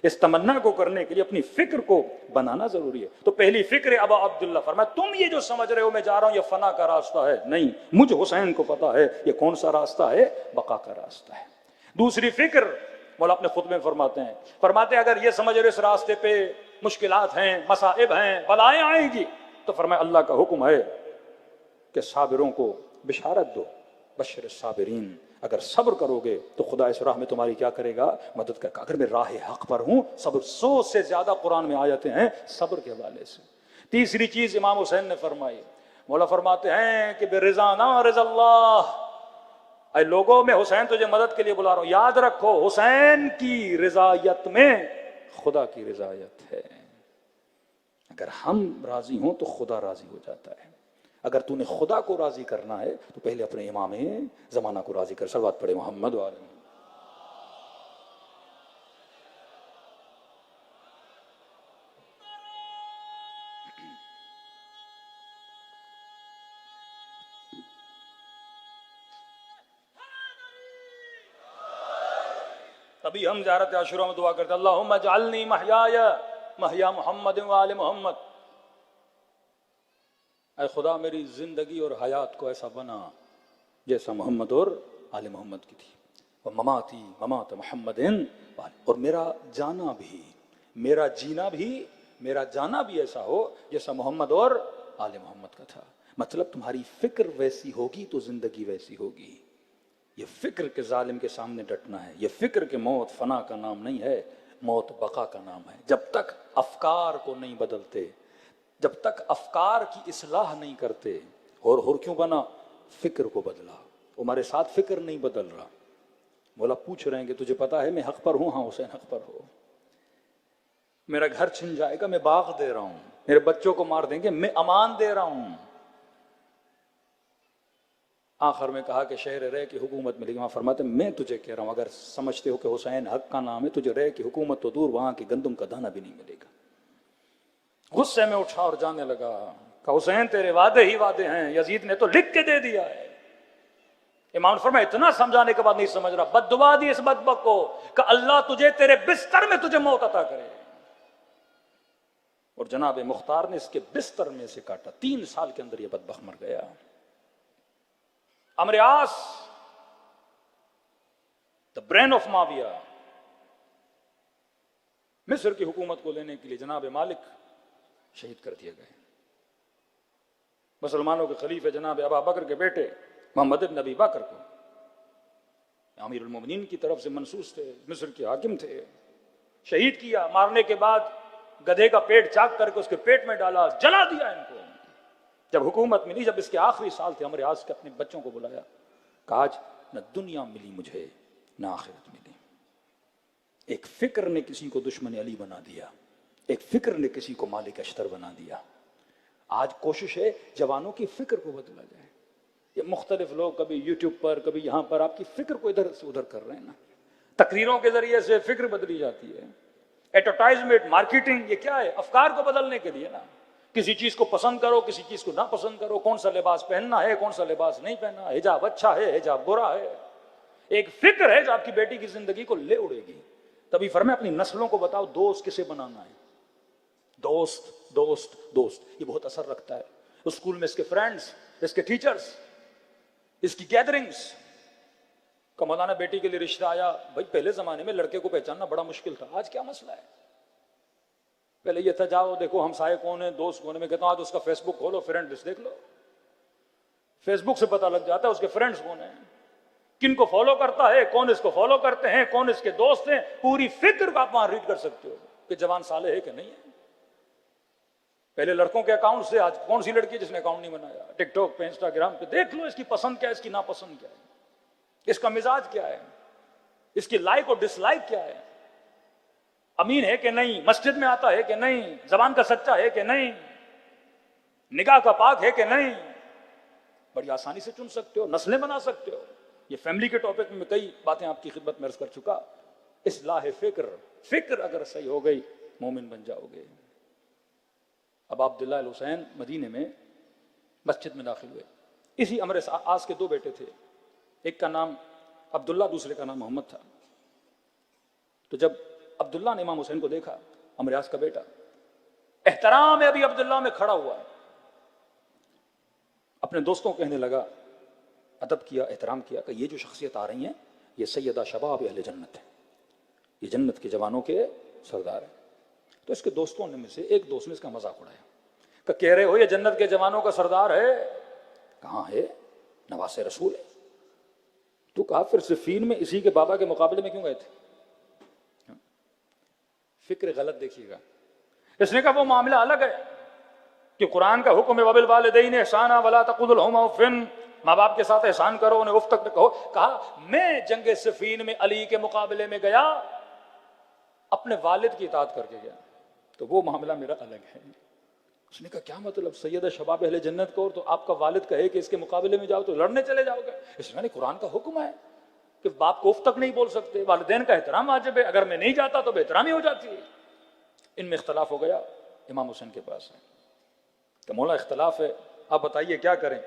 اس تمنا کو کرنے کے لیے اپنی فکر کو بنانا ضروری ہے. تو پہلی فکر ابا عبداللہ فرمایا تم یہ جو سمجھ رہے ہو میں جا رہا ہوں یہ فنا کا راستہ ہے، نہیں، مجھ حسین کو پتا ہے یہ کون سا راستہ ہے، بقا کا راستہ ہے. دوسری فکر مولا اپنے خطبے میں فرماتے ہیں اگر یہ سمجھ رہے اس راستے پہ مشکلات ہیں، مصائب ہیں، بلائیں آئیں گی، تو فرمایا اللہ کا حکم ہے کہ صابروں کو بشارت دو، بشر الصابرین. اگر صبر کرو گے تو خدا اس راہ میں تمہاری کیا کرے گا؟ مدد کرے گا. اگر میں راہ حق پر ہوں صبر. 100 سے زیادہ قرآن میں آیتیں ہیں صبر کے حوالے سے. تیسری چیز امام حسین نے فرمائی. مولا فرماتے ہیں کہ برضا نا رضا اللہ. اے لوگوں میں حسین تجھے مدد کے لیے بلا رہا ہوں، یاد رکھو حسین کی رضایت میں خدا کی رضایت ہے. اگر ہم راضی ہوں تو خدا راضی ہو جاتا ہے. اگر تو نے خدا کو راضی کرنا ہے تو پہلے اپنے امام زمانہ کو راضی کر. صلوات پڑھے محمد و آلہ. تبھی ہم زیارت عاشورہ میں دعا کرتے اللہم اجعلنی محیای محیا محمد و آل محمد. اے خدا میری زندگی اور حیات کو ایسا بنا جیسا محمد اور آل محمد کی تھی. مماتی ممات محمد، اور میرا جانا بھی، میرا جینا بھی، میرا جانا بھی ایسا ہو جیسا محمد اور آل محمد کا تھا۔ مطلب تمہاری فکر ویسی ہوگی تو زندگی ویسی ہوگی۔ یہ فکر کے ظالم کے سامنے ڈٹنا ہے، یہ فکر کے موت فنا کا نام نہیں ہے، موت بقا کا نام ہے۔ جب تک افکار کو نہیں بدلتے، جب تک افکار کی اصلاح نہیں کرتے، اور کیوں بنا؟ فکر کو بدلا۔ ہمارے ساتھ فکر نہیں بدل رہا۔ مولا پوچھ رہے ہیں کہ تجھے پتا ہے میں حق پر ہوں؟ ہاں حسین حق پر ہو۔ میرا گھر چھن جائے گا، میں باغ دے رہا ہوں، میرے بچوں کو مار دیں گے، میں امان دے رہا ہوں۔ آخر میں کہا کہ شہر رے کی حکومت ملے گی۔ وہاں فرماتے ہیں میں تجھے کہہ رہا ہوں اگر سمجھتے ہو کہ حسین حق کا نام ہے، تجھے رے کی حکومت تو دور، وہاں کی گندم کا دانہ بھی نہیں ملے گا۔ غصے میں اٹھا اور جانے لگا کہ حسین تیرے وعدے ہی وعدے ہیں، یزید نے تو لکھ کے دے دیا ہے۔ امام فرمایا اتنا سمجھانے کے بعد نہیں سمجھ رہا، بد دعا دی اس بدبخت کو کہ اللہ تجھے تیرے بستر میں تجھے موت عطا کرے۔ اور جناب مختار نے اس کے بستر میں سے کاٹا۔ 3 سال کے اندر یہ بدبخت مر گیا۔ عمرو عاص the brain of معاویہ، مصر کی حکومت کو لینے کے لیے جناب مالک شہید کر دیے گئے۔ مسلمانوں کے خلیفہ جناب ابا بکر کے بیٹے محمد بن ابی بکر کو امیر المومنین کی طرف سے منصوص تھے، مصر کے حاکم تھے، شہید کیا۔ مارنے کے بعد گدھے کا پیٹ چاک کر کے اس کے پیٹ میں ڈالا، جلا دیا ان کو۔ جب حکومت ملی، جب اس کے آخری سال تھے، عمرو عاص کے اپنے بچوں کو بلایا، کہا آج نہ دنیا ملی مجھے نہ آخرت ملی۔ ایک فکر نے کسی کو دشمن علی بنا دیا، ایک فکر نے کسی کو مالک اشتر بنا دیا۔ آج کوشش ہے جوانوں کی فکر کو بدلا جائے۔ یہ مختلف لوگ کبھی یوٹیوب پر کبھی یہاں پر آپ کی فکر کو ادھر سے ادھر کر رہے ہیں نا۔ تقریروں کے ذریعے سے فکر بدلی جاتی ہے، ایڈورٹائزمنٹ، مارکیٹنگ، یہ کیا ہے؟ افکار کو بدلنے کے لیے نا۔ کسی چیز کو پسند کرو، کسی چیز کو نہ پسند کرو، کون سا لباس پہننا ہے، کون سا لباس نہیں پہننا، حجاب اچھا ہے، حجاب برا ہے۔ ایک فکر ہے جو آپ کی بیٹی کی زندگی کو لے اڑے گی۔ تبھی فرمایا اپنی نسلوں کو بتاؤ دوست کسے بنانا ہے۔ دوست دوست دوست، یہ بہت اثر رکھتا ہے۔ اسکول میں اس کے فرینڈز، اس کے ٹیچرز، اس کی گیدرنگز۔ کا مولانا بیٹی کے لیے رشتہ آیا، بھائی پہلے زمانے میں لڑکے کو پہچاننا بڑا مشکل تھا، آج کیا مسئلہ ہے؟ پہلے یہ تھا جاؤ دیکھو ہمسائے کون ہے، دوست کون ہے۔ میں کہتا ہوں آج اس کا فیس بک کھولو، فرینڈ لسٹ دیکھ لو، فیس بک سے پتہ لگ جاتا ہے اس کے فرینڈز کون ہیں، کن کو فالو کرتا ہے، کون اس کو فالو کرتے ہیں، کون اس کے دوست ہیں۔ پوری فکر کو آپ وہاں ریڈ کر سکتے ہو کہ جوان صالح ہے کہ نہیں ہے۔ پہلے لڑکوں کے اکاؤنٹ سے، آج کون سی لڑکی جس نے اکاؤنٹ نہیں بنایا؟ ٹک ٹاک پہ، انسٹاگرام پہ دیکھ لو اس کی پسند کیا ہے، اس کی ناپسند کیا ہے، اس کا مزاج کیا ہے، اس کی لائک اور ڈس لائک کیا ہے، امین ہے کہ نہیں، مسجد میں آتا ہے کہ نہیں، زبان کا سچا ہے کہ نہیں، نگاہ کا پاک ہے کہ نہیں۔ بڑی آسانی سے چن سکتے ہو، نسلیں بنا سکتے ہو۔ یہ فیملی کے ٹاپک میں کئی باتیں آپ کی خدمت میں عرض کر چکا۔ اصلاح فکر اگر صحیح ہو گئی، مومن بن جاؤ گے۔ اب عبداللہ الحسین مدینے میں مسجد میں داخل ہوئے۔ اسی عمرو عاص کے 2 بیٹے تھے، ایک کا نام عبداللہ، دوسرے کا نام محمد تھا۔ تو جب عبداللہ نے امام حسین کو دیکھا، عمرو عاص کا بیٹا، احترام ابی عبداللہ میں کھڑا ہوا، اپنے دوستوں کو کہنے لگا، ادب کیا، احترام کیا کہ یہ جو شخصیت آ رہی ہیں یہ سیدہ شباب اہل جنت ہے، یہ جنت کے جوانوں کے سردار ہیں۔ تو اس کے دوستوں نے میں سے ایک دوست نے اس کا مذاق اڑایا کہ کہہ رہے ہو یہ جنت کے جوانوں کا سردار ہے؟ کہاں ہے؟ نواس رسول ہے۔ تو کہا پھر صفین میں اسی کے بابا کے مقابلے میں کیوں گئے تھے؟ فکر غلط دیکھیے گا۔ اس نے کہا وہ معاملہ الگ ہے کہ قرآن کا حکم ہے وبالوالدین احسانا ولا تقولوا لهما اف، ماں باپ کے ساتھ احسان کرو، انہیں اف تک نہ کہو۔ کہا میں جنگ صفین میں علی کے مقابلے میں گیا، اپنے والد کی اطاعت کر کے گیا، تو وہ معاملہ میرا الگ ہے۔ اس نے کہا کیا مطلب؟ سیدہ شباب اہل جنت کو، اور تو آپ کا والد کہے کہ اس کے مقابلے میں جاؤ تو لڑنے چلے جاؤ گے؟ اس نے قرآن کا حکم ہے کہ باپ کو اف تک نہیں بول سکتے، والدین کا احترام واجب ہے، اگر میں نہیں جاتا تو بے احترامی ہو جاتی ہے۔ ان میں اختلاف ہو گیا، امام حسین کے پاس ہے کہ مولا اختلاف ہے، آپ بتائیے کیا کریں؟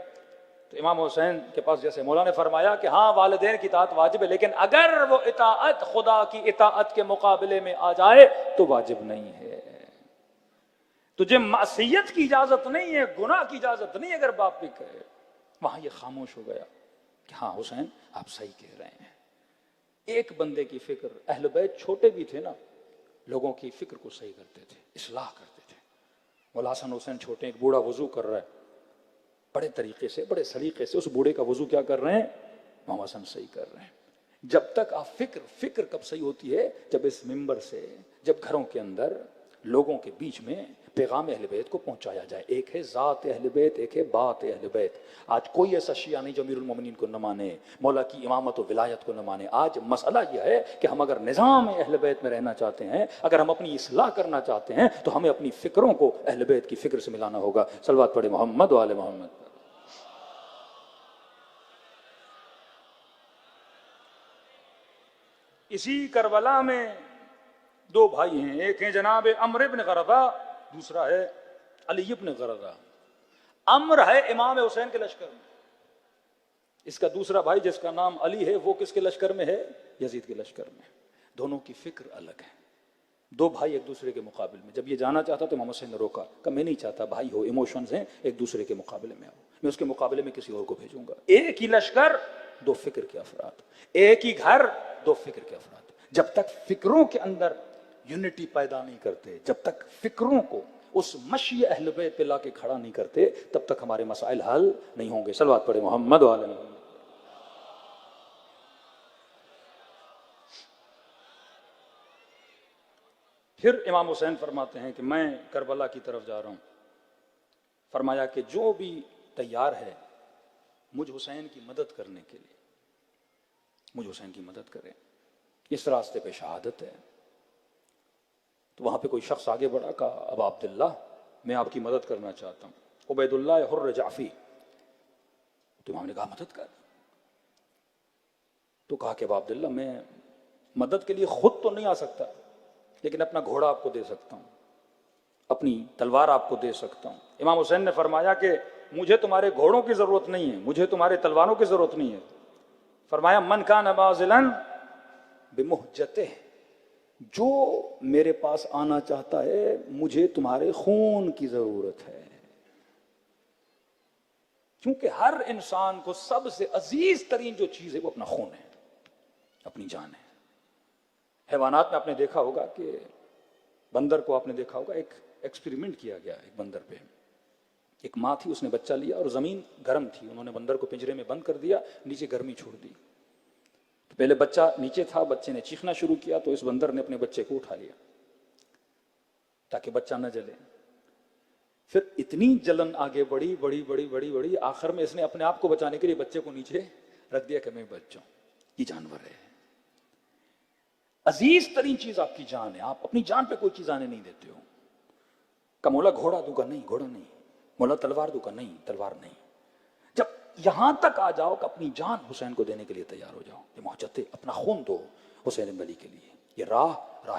تو امام حسین کے پاس جیسے مولا نے فرمایا کہ ہاں والدین کی اطاعت واجب ہے، لیکن اگر وہ اطاعت خدا کی اطاعت کے مقابلے میں آ جائے تو واجب نہیں ہے۔ تجھے معصیت کی اجازت نہیں ہے، گناہ کی اجازت نہیں ہے اگر باپ بھی کہے۔ وہاں یہ خاموش ہو گیا کہ ہاں حسین آپ صحیح کہہ رہے ہیں۔ ایک بندے کی فکر. اہل بیت چھوٹے بھی تھے نا, لوگوں کی فکر کو صحیح کرتے تھے, اصلاح کرتے تھے. مولا حسن حسین چھوٹے, ایک بوڑھا وضو کر رہا ہے, بڑے طریقے سے بڑے سلیقے سے اس بوڑھے کا وضو کیا کر رہے ہیں, محمد حسن صحیح کر رہے ہیں. جب تک آپ فکر کب صحیح ہوتی ہے, جب اس منبر سے, جب گھروں کے اندر لوگوں کے بیچ میں پیغام اہل بیت کو پہنچایا جائے. ایک ہے ذات اہل بیت, ایک ہے بات اہل بیت. آج کوئی ایسا شیعہ نہیں جو امیر المومنین کو نہ مانے, مولا کی امامت و ولایت کو نہ مانے. آج مسئلہ یہ ہے کہ ہم اگر نظام اہل بیت میں رہنا چاہتے ہیں, اگر ہم اپنی اصلاح کرنا چاہتے ہیں, تو ہمیں اپنی فکروں کو اہل بیت کی فکر سے ملانا ہوگا. صلوات پڑھے محمد و آل محمد. اسی کربلا میں دو بھائی ہیں, ایک ہیں جناب عمرو بن غرضہ, دوسرا ہے علی بن غرضہ. عمرو ہے امام حسین کے لشکر میں, اس کا دوسرا بھائی جس کا نام علی ہے وہ کس کے لشکر میں ہے, یزید کے لشکر میں. دونوں کی فکر الگ ہے, دو بھائی ایک دوسرے کے مقابل میں. جب یہ جانا چاہتا تو امام حسین نے روکا, کہ میں نہیں چاہتا, بھائی ہو, ایموشنز ہیں, ایک دوسرے کے مقابلے میں آؤ, میں اس کے مقابلے میں کسی اور کو بھیجوں گا. ایک ہی لشکر, دو فکر کے افراد, ایک ہی گھر, دو فکر کے افراد. جب تک فکروں کے اندر یونٹی پیدا نہیں کرتے, جب تک فکروں کو اس مشی اہل بیت پہ لا کے کھڑا نہیں کرتے, تب تک ہمارے مسائل حل نہیں ہوں گے. صلوات پڑھے محمد و آل محمد. پھر امام حسین فرماتے ہیں کہ میں کربلا کی طرف جا رہا ہوں. فرمایا کہ جو بھی تیار ہے مجھ حسین کی مدد کرنے کے لیے, مجھ حسین کی مدد کرے, اس راستے پہ شہادت ہے. تو وہاں پہ کوئی شخص آگے بڑھا, کہا ابا عبداللہ میں آپ کی مدد کرنا چاہتا ہوں, عبید اللہ حر جعفی. تو امام نے کہا مدد کر. تو کہا کہ ابا عبداللہ میں مدد کے لیے خود تو نہیں آ سکتا, لیکن اپنا گھوڑا آپ کو دے سکتا ہوں, اپنی تلوار آپ کو دے سکتا ہوں. امام حسین نے فرمایا کہ مجھے تمہارے گھوڑوں کی ضرورت نہیں ہے, مجھے تمہارے تلواروں کی ضرورت نہیں ہے. فرمایا من کان باذلا بمہجتہ, جو میرے پاس آنا چاہتا ہے مجھے تمہارے خون کی ضرورت ہے. کیونکہ ہر انسان کو سب سے عزیز ترین جو چیز ہے وہ اپنا خون ہے, اپنی جان ہے. حیوانات میں آپ نے دیکھا ہوگا کہ بندر کو آپ نے دیکھا ہوگا, ایک ایکسپیریمنٹ کیا گیا ایک بندر پہ. ایک ماں تھی, اس نے بچہ لیا اور زمین گرم تھی, انہوں نے بندر کو پنجرے میں بند کر دیا, نیچے گرمی چھوڑ دی. تو پہلے بچہ نیچے تھا, بچے نے چیخنا شروع کیا, تو اس بندر نے اپنے بچے کو اٹھا لیا تاکہ بچہ نہ جلے. پھر اتنی جلن آگے بڑھی بڑی بڑی بڑی بڑی, آخر میں اس نے اپنے آپ کو بچانے کے لیے بچے کو نیچے رکھ دیا کہ میں بچ جاؤں. یہ جانور ہے. عزیز ترین چیز آپ کی جان ہے, آپ اپنی جان پہ کوئی چیز آنے نہیں دیتے ہو. کہ مولا گھوڑا دوں گا, نہیں گھوڑا نہیں. مولا تلوار دوں گا, نہیں تلوار نہیں. جب یہاں تک آ جاؤ کہ اپنی جان حسین کو دینے کے لیے تیار ہو جاؤ, یہ محجت ہے, اپنا خون دو حسین بن علی کے لیے. یہ راہ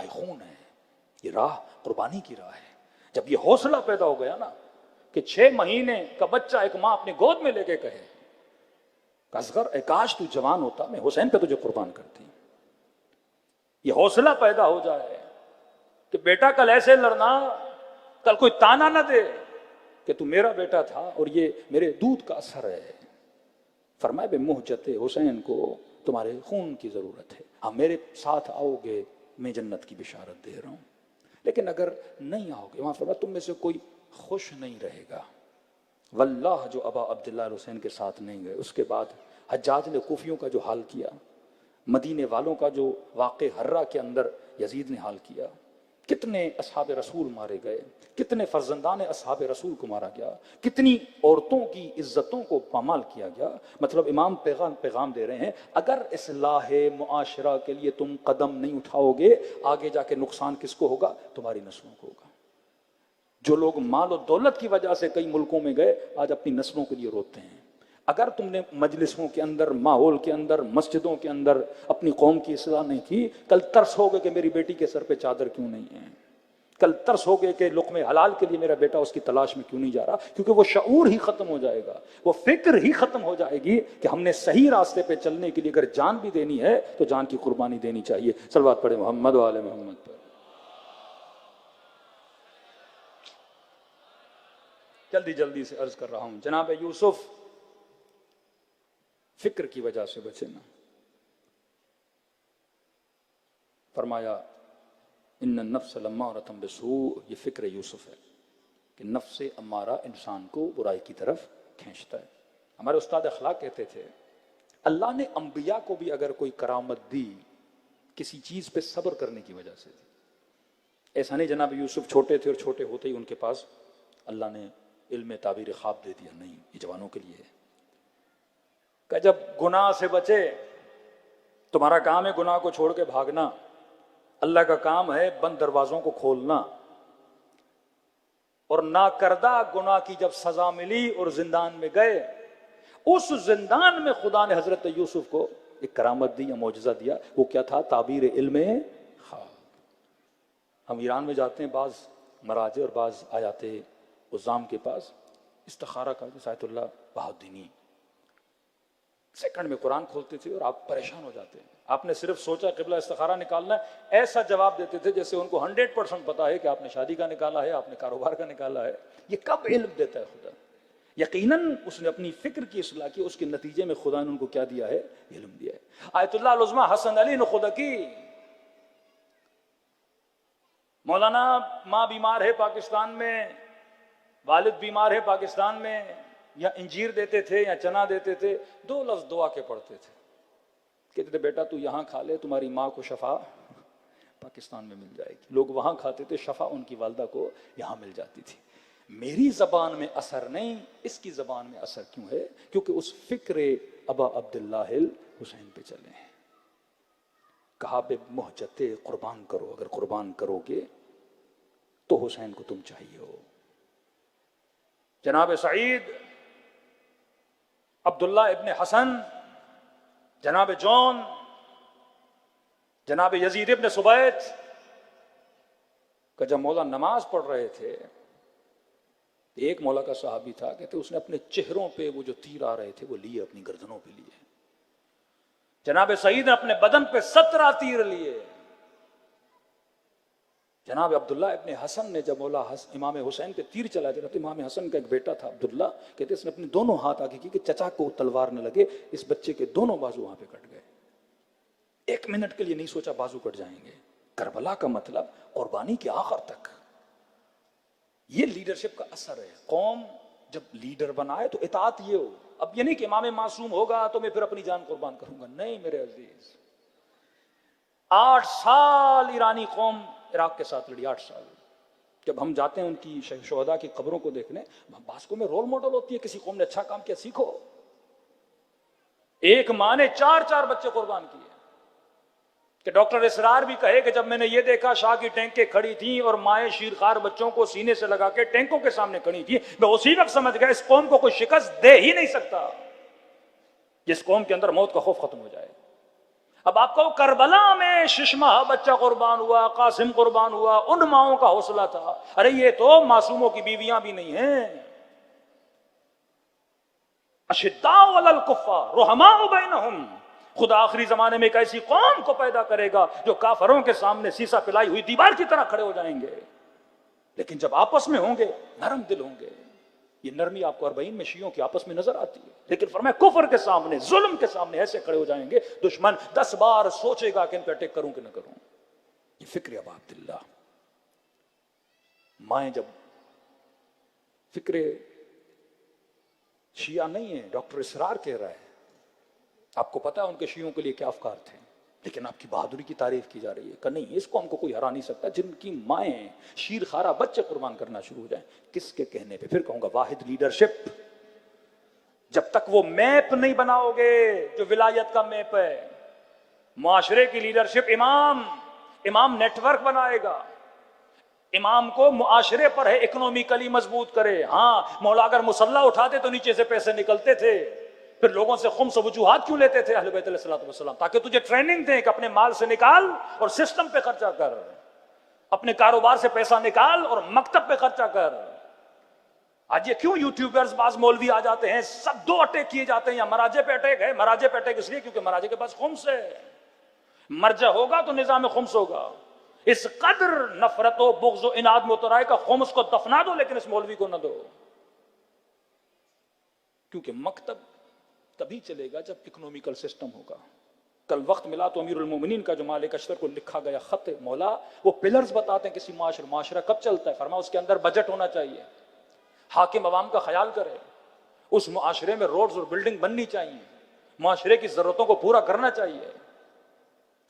خون ہے, یہ راہ قربانی کی راہ ہے. جب یہ حوصلہ پیدا ہو گیا نا کہ 6 مہینے کا بچہ ایک ماں اپنی گود میں لے کے کہے کہ اصغر اے کاش تو جوان ہوتا, میں حسین پہ تجھے قربان کرتی. یہ حوصلہ پیدا ہو جائے کہ بیٹا کل ایسے لڑنا, کل کوئی تانا نہ دے کہ تو میرا بیٹا تھا اور یہ میرے دودھ کا اثر ہے. فرمائے بے محجت حسین کو تمہارے خون کی ضرورت ہے, ہاں میرے ساتھ آؤ گے میں جنت کی بشارت دے رہا ہوں, لیکن اگر نہیں آؤ گے, وہاں فرمایا تم میں سے کوئی خوش نہیں رہے گا. واللہ جو ابا عبداللہ حسین کے ساتھ نہیں گئے, اس کے بعد حجاج نے کوفیوں کا جو حال کیا, مدینے والوں کا جو واقع ہرہ کے اندر یزید نے حال کیا, کتنے اصحاب رسول مارے گئے, کتنے فرزندان اصحاب رسول کو مارا گیا, کتنی عورتوں کی عزتوں کو پامال کیا گیا. مطلب امام پیغام دے رہے ہیں, اگر اصلاح معاشرہ کے لیے تم قدم نہیں اٹھاؤ گے, آگے جا کے نقصان کس کو ہوگا, تمہاری نسلوں کو ہوگا. جو لوگ مال و دولت کی وجہ سے کئی ملکوں میں گئے, آج اپنی نسلوں کے لیے روتے ہیں. اگر تم نے مجلسوں کے اندر, ماحول کے اندر, مسجدوں کے اندر اپنی قوم کی اصلاح نہیں کی, کل ترس ہوگے کہ میری بیٹی کے سر پہ چادر کیوں نہیں ہے, کل ترس ہوگے کہ لقمے حلال کے لیے میرا بیٹا اس کی تلاش میں کیوں نہیں جا رہا, کیونکہ وہ شعور ہی ختم ہو جائے گا, وہ فکر ہی ختم ہو جائے گی کہ ہم نے صحیح راستے پہ چلنے کے لیے اگر جان بھی دینی ہے تو جان کی قربانی دینی چاہیے. صلوات پڑھے محمد و آل محمد پر. جلدی سے عرض کر رہا ہوں, جناب یوسف فکر کی وجہ سے بچے نا, فرمایا ان النفس لامارۃ بالسوء، یہ فکر یوسف ہے کہ نفس امارہ انسان کو برائی کی طرف کھینچتا ہے. ہمارے استاد اخلاق کہتے تھے اللہ نے انبیاء کو بھی اگر کوئی کرامت دی کسی چیز پہ صبر کرنے کی وجہ سے دی. ایسا نہیں جناب یوسف چھوٹے تھے اور چھوٹے ہوتے ہی ان کے پاس اللہ نے علم تعبیر خواب دے دیا، نہیں، یہ جوانوں کے لیے ہے کہ جب گناہ سے بچے، تمہارا کام ہے گناہ کو چھوڑ کے بھاگنا، اللہ کا کام ہے بند دروازوں کو کھولنا. اور ناکردہ گناہ کی جب سزا ملی اور زندان میں گئے، اس زندان میں خدا نے حضرت یوسف کو ایک کرامت دی یا معجزہ دیا. وہ کیا تھا؟ تعبیر علم خواب. ہم ایران میں جاتے ہیں بعض مراجع اور بعض آیات عظام کے پاس، استخارہ کا سایت اللہ بہاؤالدینی سیکنڈ میں قرآن کھولتے تھے اور آپ پریشان ہو جاتے ہیں. آپ نے صرف سوچا قبلہ استخارہ نکالنا ہے، ایسا جواب دیتے تھے جیسے ان کو 100% پتا ہے کہ آپ نے شادی کا نکالا ہے، آپ نے کاروبار کا نکالا ہے. یہ کب علم دیتا ہے خدا؟ یقیناً اس نے اپنی فکر کی اصلاح کی، اس کے نتیجے میں خدا نے ان کو کیا دیا ہے؟ علم دیا ہے. آیت اللہ العظمیٰ حسن علی نخودا کی، مولانا ماں بیمار ہے پاکستان میں، والد بیمار ہے پاکستان میں، یا انجیر دیتے تھے یا چنا دیتے تھے، 2 لفظ دعا کے پڑھتے تھے، کہتے تھے بیٹا تو یہاں کھا لے، تمہاری ماں کو شفا پاکستان میں مل جائے گی. لوگ وہاں کھاتے تھے، شفا ان کی والدہ کو یہاں مل جاتی تھی. میری زبان میں اثر نہیں، اس کی زبان میں اثر کیوں ہے؟ کیونکہ اس فکر ابا عبداللہ حسین پہ چلے ہیں. کہا بے محجت قربان کرو، اگر قربان کرو گے تو حسین کو تم چاہیے ہو. جناب سعید، عبداللہ ابن حسن، جناب جون، جناب یزید ابن سبیت کہ جب مولا نماز پڑھ رہے تھے، ایک مولا کا صحابی تھا، کہتے اس نے اپنے چہروں پہ وہ جو تیر آ رہے تھے وہ لیے، اپنی گردنوں پہ لیے. جناب سعید نے اپنے بدن پہ 17 تیر لیے. جناب عبداللہ ابن حسن نے جب مولا امام حسین پہ تیر چلا دیا، تو امام حسن کا ایک بیٹا تھا عبداللہ، کہتے اس نے اپنے دونوں ہاتھ آگے کی کہ چچا کو تلوار نہ لگے. اس بچے کے دونوں بازو وہاں پہ کٹ گئے. 1 منٹ کے لیے نہیں سوچا بازو کٹ جائیں گے. کربلا کا مطلب قربانی کے آخر تک. یہ لیڈرشپ کا اثر ہے. قوم جب لیڈر بنائے تو اطاعت یہ ہو. اب یہ نہیں کہ امام معصوم ہوگا تو میں پھر اپنی جان قربان کروں گا، نہیں میرے عزیز. 8 سال ایرانی قوم عراق کے ساتھ لڑی، 8 سال. جب ہم جاتے ہیں ان کی شہداء کی قبروں کو دیکھنے، بعض کو میں رول ماڈل ہوتی ہے، کسی قوم نے اچھا کام کیا سیکھو. ایک ماں نے 4 بچے قربان کیے. کہ ڈاکٹر اسرار بھی کہے کہ جب میں نے یہ دیکھا شاہ کی ٹینکیں کھڑی تھیں اور مائیں شیرخوار بچوں کو سینے سے لگا کے ٹینکوں کے سامنے کھڑی تھی، میں اسی وقت سمجھ گیا اس قوم کو کوئی شکست دے ہی نہیں سکتا جس قوم کے اندر موت کا خوف ختم ہو جائے. اب آپ کو کربلا میں ششمہ بچہ قربان ہوا، قاسم قربان ہوا، ان ماؤں کا حوصلہ تھا. ارے یہ تو معصوموں کی بیویاں بھی نہیں ہیں. اشداء علی الکفار رحماء بینہم. خدا آخری زمانے میں ایک ایسی قوم کو پیدا کرے گا جو کافروں کے سامنے سیسا پلائی ہوئی دیوار کی طرح کھڑے ہو جائیں گے، لیکن جب آپس میں ہوں گے نرم دل ہوں گے. یہ نرمی آپ کو 40 میں شیعوں کی آپس میں نظر آتی ہے، لیکن فرمایا کفر کے سامنے، ظلم کے سامنے ایسے کھڑے ہو جائیں گے دشمن 10 بار سوچے گا کہ ان پہ اٹیک کروں کہ نہ کروں. یہ فکر ابا عبداللہ. مائیں جب فکر شیعہ نہیں ہے، ڈاکٹر اسرار کہہ رہا ہے. آپ کو پتا ہے ان کے شیعوں کے لیے کیا افکار تھے، لیکن آپ کی بہادری کی تعریف کی جا رہی ہے کہ نہیں اس قوم کو کوئی ہرا نہیں سکتا. جن کی مائیں شیر خارہ بچے قربان کرنا شروع ہو جائیں، کس کے کہنے پہ؟ پھر کہوں گا واحد لیڈرشپ. جب تک وہ میپ نہیں بناؤ گے جو ولایت کا میپ ہے، معاشرے کی لیڈرشپ امام نیٹ ورک بنائے گا. امام کو معاشرے پر ہے اکنومیکلی مضبوط کرے. ہاں مولا اگر مسلح اٹھاتے تو نیچے سے پیسے نکلتے تھے. پھر لوگوں سے خمس وجوہات کیوں لیتے تھے اہل بیت علیہ الصلوۃ والسلام؟ تاکہ تجھے ٹریننگ دیں کہ اپنے مال سے نکال اور سسٹم پہ خرچہ کر، اپنے کاروبار سے پیسہ نکال اور مکتب پہ خرچہ کر. آج یہ کیوں یوٹیوبرز بعض مولوی آ جاتے ہیں، سب 2 اٹیک کیے جاتے ہیں. یا مراجع پہ اٹیک ہے، مراجع پہ اٹیک اس لیے کیونکہ مراجع کے پاس خمس ہے. مرجع ہوگا تو نظام خمس ہوگا. اس قدر نفرت و بغض و اناد میں اترائے کا خمس کو دفنا دو لیکن اس مولوی کو نہ دو. کیونکہ مکتب تبھی چلے گا جب اکنومیکل سسٹم ہوگا. کل وقت ملا تو امیر المومنین کا جو مالک اشتر کو لکھا گیا خط مولا، وہ پلرز بتاتے ہیں کسی معاشرہ کب چلتا ہے. فرمایا اس کے اندر بجٹ ہونا چاہیے، حاکم عوام کا خیال کرے، اس معاشرے میں روڈز اور بلڈنگ بننی چاہیے، معاشرے کی ضرورتوں کو پورا کرنا چاہیے.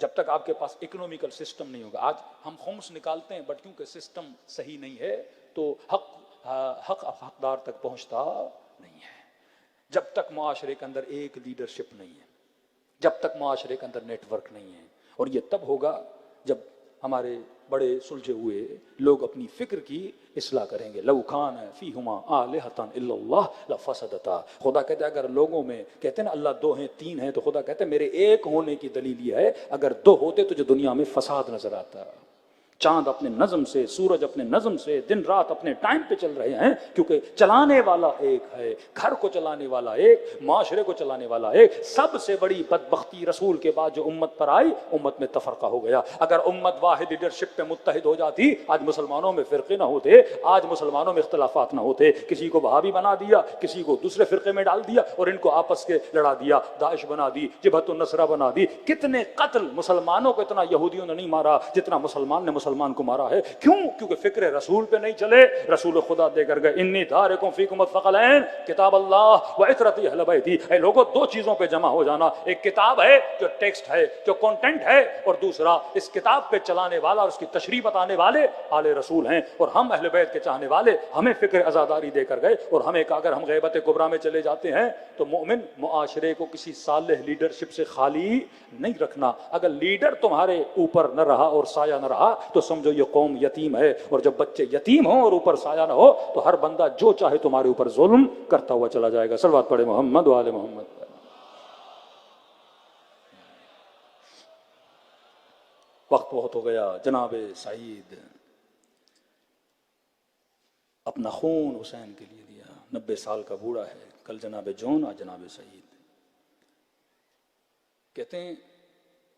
جب تک آپ کے پاس اکنومیکل سسٹم نہیں ہوگا، آج ہم خمس نکالتے ہیں بٹ کیونکہ سسٹم صحیح نہیں ہے تو حق حقدار تک پہنچتا نہیں ہے. جب تک معاشرے کے اندر ایک لیڈرشپ نہیں ہے، جب تک معاشرے کے اندر نیٹ ورک نہیں ہے، اور یہ تب ہوگا جب ہمارے بڑے سلجھے ہوئے لوگ اپنی فکر کی اصلاح کریں گے. لو کان فیہما آلہۃ الا اللہ لفسدتا. خدا کہتا ہے اگر لوگوں میں کہتے ہیں نا اللہ دو ہیں تین ہیں، تو خدا کہتا ہے میرے ایک ہونے کی دلیل یہ ہے اگر دو ہوتے تو جو دنیا میں فساد نظر آتا. چاند اپنے نظم سے، سورج اپنے نظم سے، دن رات اپنے ٹائم پہ چل رہے ہیں، کیونکہ چلانے والا ایک ہے. گھر کو چلانے والا ایک، معاشرے کو چلانے والا ایک. سب سے بڑی بدبختی رسول کے بعد جو امت پر آئی، امت میں تفرقہ ہو گیا. اگر امت واحد لیڈرشپ پہ متحد ہو جاتی، آج مسلمانوں میں فرقے نہ ہوتے، آج مسلمانوں میں اختلافات نہ ہوتے. کسی کو وہابی بنا دیا، کسی کو دوسرے فرقے میں ڈال دیا اور ان کو آپس کے لڑا دیا، داعش بنا دی، جبہت النصرہ بنا دی. کتنے قتل مسلمانوں کو اتنا یہودیوں نے نہیں مارا جتنا مسلمان نے مسلمان کو مارا ہے. کیوں؟ کیونکہ فکر رسول پہ نہیں چلے. رسول خدا دے کر گئے انی تارکم فیکم الثقلین کتاب اللہ و عترتی اہل بیتی. اے لوگوں دو چیزوں پہ جمع ہو جانا، ایک کتاب ہے جو ٹیکسٹ ہے، جو کنٹینٹ ہے، اور دوسرا اس کتاب پہ چلانے والا اور اس کی تشریح بتانے والے آل رسول ہیں. اور ہم اہل بیت کے چاہنے والے ہمیں فکر عزاداری دے کر گئے، اور ہمیں کہا اگر ہم غیبت کبریٰ میں چلے جاتے ہیں تو مومن معاشرے کو کسی صالح لیڈرشپ سے خالی نہیں رکھنا. اگر لیڈر تمہارے اوپر نہ رہا اور سایہ نہ رہا تو سمجھو یہ قوم یتیم ہے. اور جب بچے یتیم ہوں اور اوپر سایہ نہ ہو تو ہر بندہ جو چاہے تمہارے اوپر ظلم کرتا ہوا چلا جائے گا. صلوات پڑھے محمد و آل محمد. وقت بہت ہو گیا. جناب سعید اپنا خون حسین کے لیے دیا، 90 سال کا بوڑھا ہے. کل جناب جون، آج جناب سعید. کہتے ہیں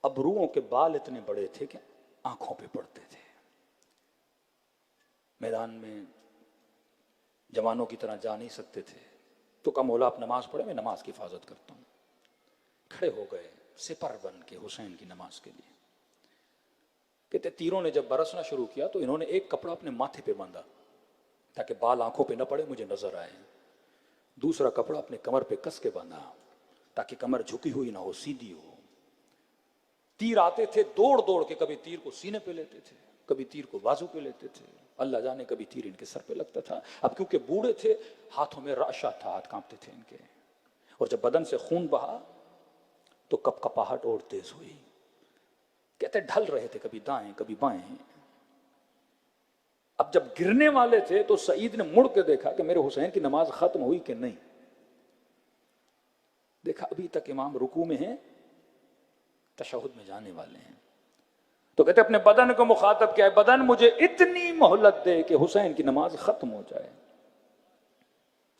ابروؤں کے بال اتنے بڑے تھے کہ آنکھوں پہ پڑتے تھے. میدان میں جوانوں کی طرح جا نہیں سکتے تھے تو کہا مولا آپ نماز پڑھے، میں نماز کی حفاظت کرتا ہوں. کھڑے ہو گئے سپر بن کے حسین کی نماز کے لیے. کہتے تیروں نے جب برسنا شروع کیا تو انہوں نے ایک کپڑا اپنے ماتھے پہ باندھا تاکہ بال آنکھوں پہ نہ پڑے، مجھے نظر آئے. دوسرا کپڑا اپنے کمر پہ کس کے باندھا تاکہ کمر جھکی ہوئی نہ ہو، سیدھی ہو. تیر آتے تھے دوڑ دوڑ کے، کبھی تیر کو سینے پہ لیتے تھے، کبھی تیر کو بازو پہ لیتے تھے، اللہ جانے کبھی تیر ان کے سر پہ لگتا تھا. اب کیونکہ بوڑھے تھے، ہاتھوں میں رعشہ تھا، ہاتھ کانپتے تھے ان کے، اور جب بدن سے خون بہا تو کپ کپاہٹ اور تیز ہوئی. کہتے ڈھل رہے تھے کبھی دائیں کبھی بائیں. اب جب گرنے والے تھے تو سعید نے مڑ کے دیکھا کہ میرے حسین کی نماز ختم ہوئی کہ نہیں. دیکھا ابھی تک امام رکوع میں ہیں، تشہد میں جانے والے ہیں. تو کہتے اپنے بدن کو مخاطب کیا ہے، بدن مجھے اتنی مہلت دے کہ حسین کی نماز ختم ہو جائے.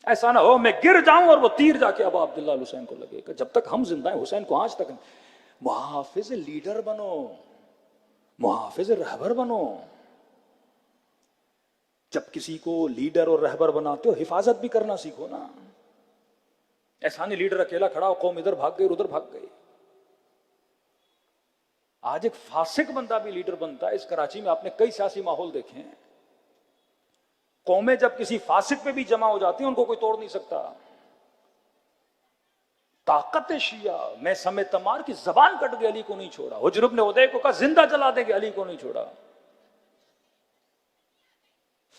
ایسا نہ ہو میں گر جاؤں اور وہ تیر جا کے ابا عبداللہ حسین کو لگے گا. جب تک ہم زندہ ہیں حسین کو آج تک محافظ لیڈر بنو، محافظ رہبر بنو. جب کسی کو لیڈر اور رہبر بناتے ہو حفاظت بھی کرنا سیکھو نا. ایسا نہیں لیڈر اکیلا کھڑا ہو، قوم ادھر بھاگ گئی ادھر بھاگ گئی. آج ایک فاسق بندہ بھی لیڈر بنتا ہے. اس کراچی میں آپ نے کئی سیاسی ماحول دیکھے ہیں. قومیں جب کسی فاسق پہ بھی جمع ہو جاتی ہیں ان کو کوئی توڑ نہیں سکتا. طاقت شیعہ میں سمیت تمار کی زبان کٹ گئی، علی کو نہیں چھوڑا. حجر ابن ادے کو کہا زندہ جلا دیں گے، علی کو نہیں چھوڑا.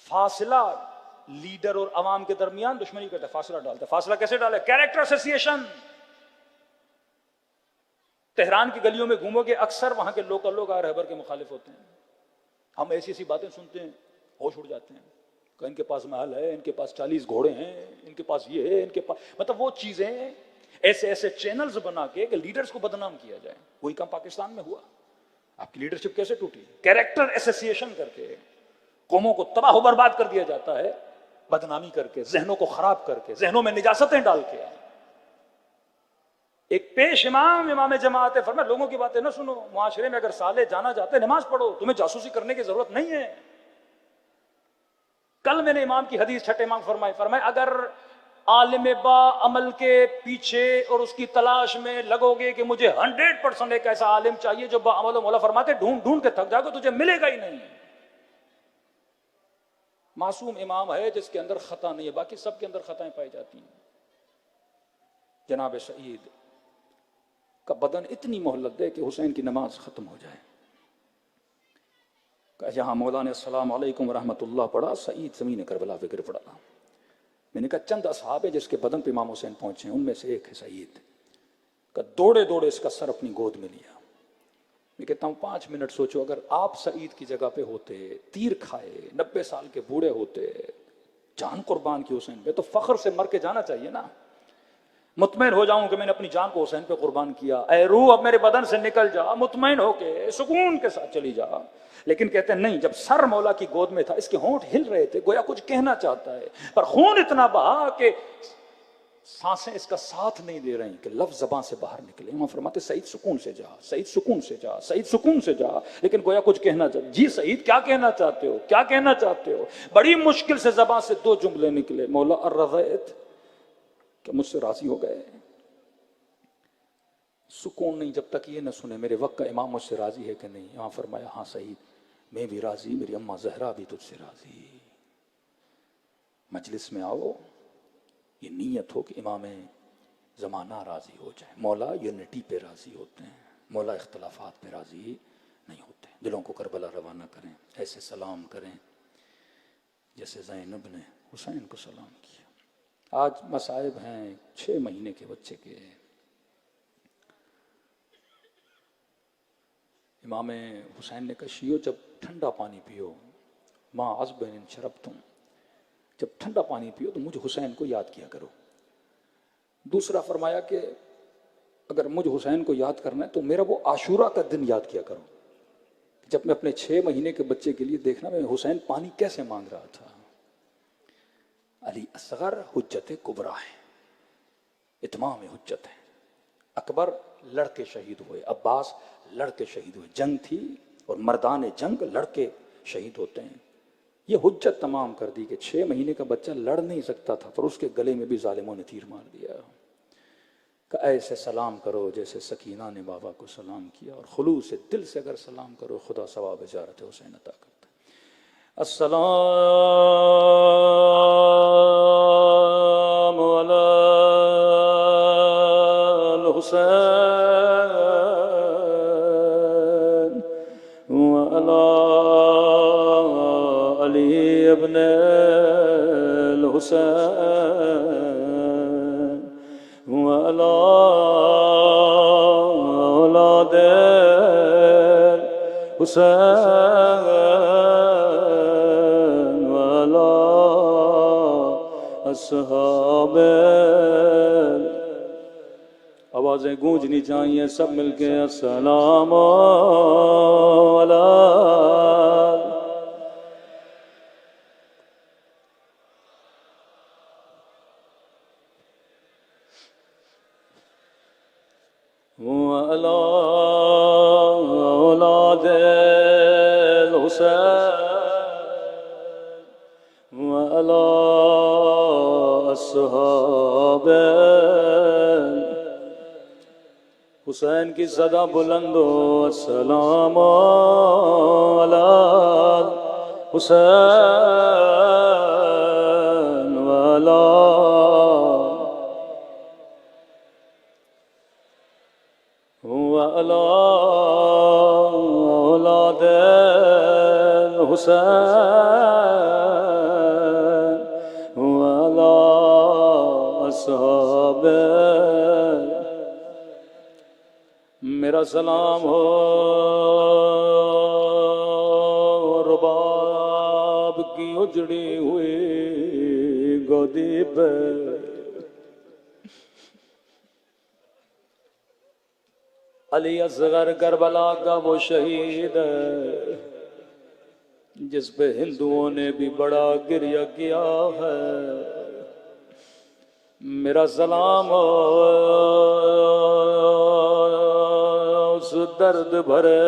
فاصلہ لیڈر اور عوام کے درمیان دشمنی کرتا ہے، فاصلہ ڈالتا ہے. فاصلہ کیسے ڈالے؟ Character association. تہران کی گلیوں میں گھومو گے اکثر وہاں کے لوکل لوگ رہبر کے مخالف ہوتے ہیں. ہم ایسی ایسی باتیں سنتے ہیں ہوش اڑ جاتے ہیں کہ ان کے پاس محل ہے، ان کے پاس 40 گھوڑے ہیں، ان کے پاس یہ ہے، ان کے پاس مطلب وہ چیزیں ایسے ایسے چینلز بنا کے کہ لیڈرز کو بدنام کیا جائے. وہی کام پاکستان میں ہوا. آپ کی لیڈرشپ کیسے ٹوٹی؟ کیریکٹر ایسوسیشن کر کے قوموں کو تباہ و برباد کر دیا جاتا ہے، بدنامی کر کے، ذہنوں کو خراب کر کے، ذہنوں میں نجاستیں ڈال کے. ایک پیش امام جماعت فرمایا لوگوں کی باتیں نہ سنو. معاشرے میں اگر سالے جانا چاہتے نماز پڑھو، تمہیں جاسوسی کرنے کی ضرورت نہیں ہے. کل میں نے امام کی حدیث چھٹے امام فرمائے اگر عالم با عمل کے پیچھے اور اس کی تلاش میں لگو گے کہ مجھے 100% ایک ایسا عالم چاہیے جو با عمل و مولا فرماتے ڈھونڈ ڈھونڈ کے تھک جاؤ گے تجھے ملے گا ہی نہیں. معصوم امام ہے جس کے اندر خطا نہیں ہے، باقی سب کے اندر خطائیں پائی جاتی ہیں. جناب سعید کا بدن اتنی مہلت دے کہ حسین کی نماز ختم ہو جائے. کہ جہاں مولا نے السلام علیکم ورحمۃ اللہ پڑھا، سعید زمین کربلا پہ گر پڑا. میں نے کہا چند اصحاب ہے جس کے بدن پہ امام حسین پہنچے ہیں، ان میں سے ایک ہے سعید. کہ دوڑے دوڑے اس کا سر اپنی گود میں لیا. میں کہتا ہوں 5 منٹ سوچو، اگر آپ سعید کی جگہ پہ ہوتے، تیر کھائے 90 سال کے بوڑھے ہوتے، جان قربان کی حسین پہ، تو فخر سے مر کے جانا چاہیے نا. مطمئن ہو جاؤں کہ میں نے اپنی جان کو حسین پہ قربان کیا، اے روح اب میرے بدن سے نکل جا، مطمئن ہو کے سکون کے ساتھ چلی جا. لیکن کہتے ہیں نہیں، جب سر مولا کی گود میں تھا اس کے ہونٹ ہل رہے تھے، گویا کچھ کہنا چاہتا ہے، پر خون اتنا بہا کہ سانسیں اس کا ساتھ نہیں دے رہی کہ لفظ زبان سے باہر نکلے. وہاں فرماتے سعید سکون سے جا، سعید سکون سے جا، سعید سکون سے جا. لیکن گویا کچھ کہنا چاہتا. جی سعید کیا کہنا چاہتے ہو، کیا کہنا چاہتے ہو؟ بڑی مشکل سے زبان سے 2 جملے نکلے، مولا الرضیت، کہ مجھ سے راضی ہو گئے. سکون نہیں جب تک یہ نہ سنے میرے وقت کا امام مجھ سے راضی ہے کہ نہیں. وہاں فرمایا ہاں سعید میں بھی راضی، میری اماں زہرا بھی تجھ سے راضی. مجلس میں آؤ، یہ نیت ہو کہ امام زمانہ راضی ہو جائے. مولا یونٹی پہ راضی ہوتے ہیں، مولا اختلافات پہ راضی نہیں ہوتے. دلوں کو کربلا روانہ کریں، ایسے سلام کریں جیسے زینب نے حسین کو سلام کیا. آج مصائب ہیں 6 مہینے کے بچے کے. امام حسین نے کہا شیو جب ٹھنڈا پانی پیو، ماں عذبن شربتم، جب ٹھنڈا پانی پیو تو مجھ حسین کو یاد کیا کرو. دوسرا فرمایا کہ اگر مجھ حسین کو یاد کرنا ہے تو میرا وہ عاشورہ کا دن یاد کیا کرو، جب میں اپنے 6 مہینے کے بچے کے لیے دیکھنا میں حسین پانی کیسے مانگ رہا تھا. علی اصغر حجت کبریٰ ہے، اتمام حجت ہے. اکبر لڑکے شہید ہوئے، عباس لڑکے شہید ہوئے. جنگ تھی اور مردان جنگ لڑکے شہید ہوتے ہیں. یہ حجت تمام کر دی کہ 6 مہینے کا بچہ لڑ نہیں سکتا تھا، پر اس کے گلے میں بھی ظالموں نے تیر مار دیا. کہ ایسے سلام کرو جیسے سکینہ نے بابا کو سلام کیا، اور خلوص دل سے اگر سلام کرو خدا ثواب زیارت حسین عطا کرتا. السلام علی الحسین وعلی علی ابن الحسین وعلی اولاد الحسین وعلی اصحاب. آوازیں گونجنی چاہیے سب مل کے. السلام علی وعلی اولاد الحسین وعلی اصحاب حسین کی صدا بلند ہو. السلام علی حسین وعلی وعلی اولاد الحسین وعلی اصحاب. میرا سلام ہو رباب کی اجڑی ہوئی گودی پہ، علی اصغر کربلا کا وہ شہید ہے جس پہ ہندوؤں نے بھی بڑا گریہ کیا ہے. میرا سلام ہو اس درد بھرے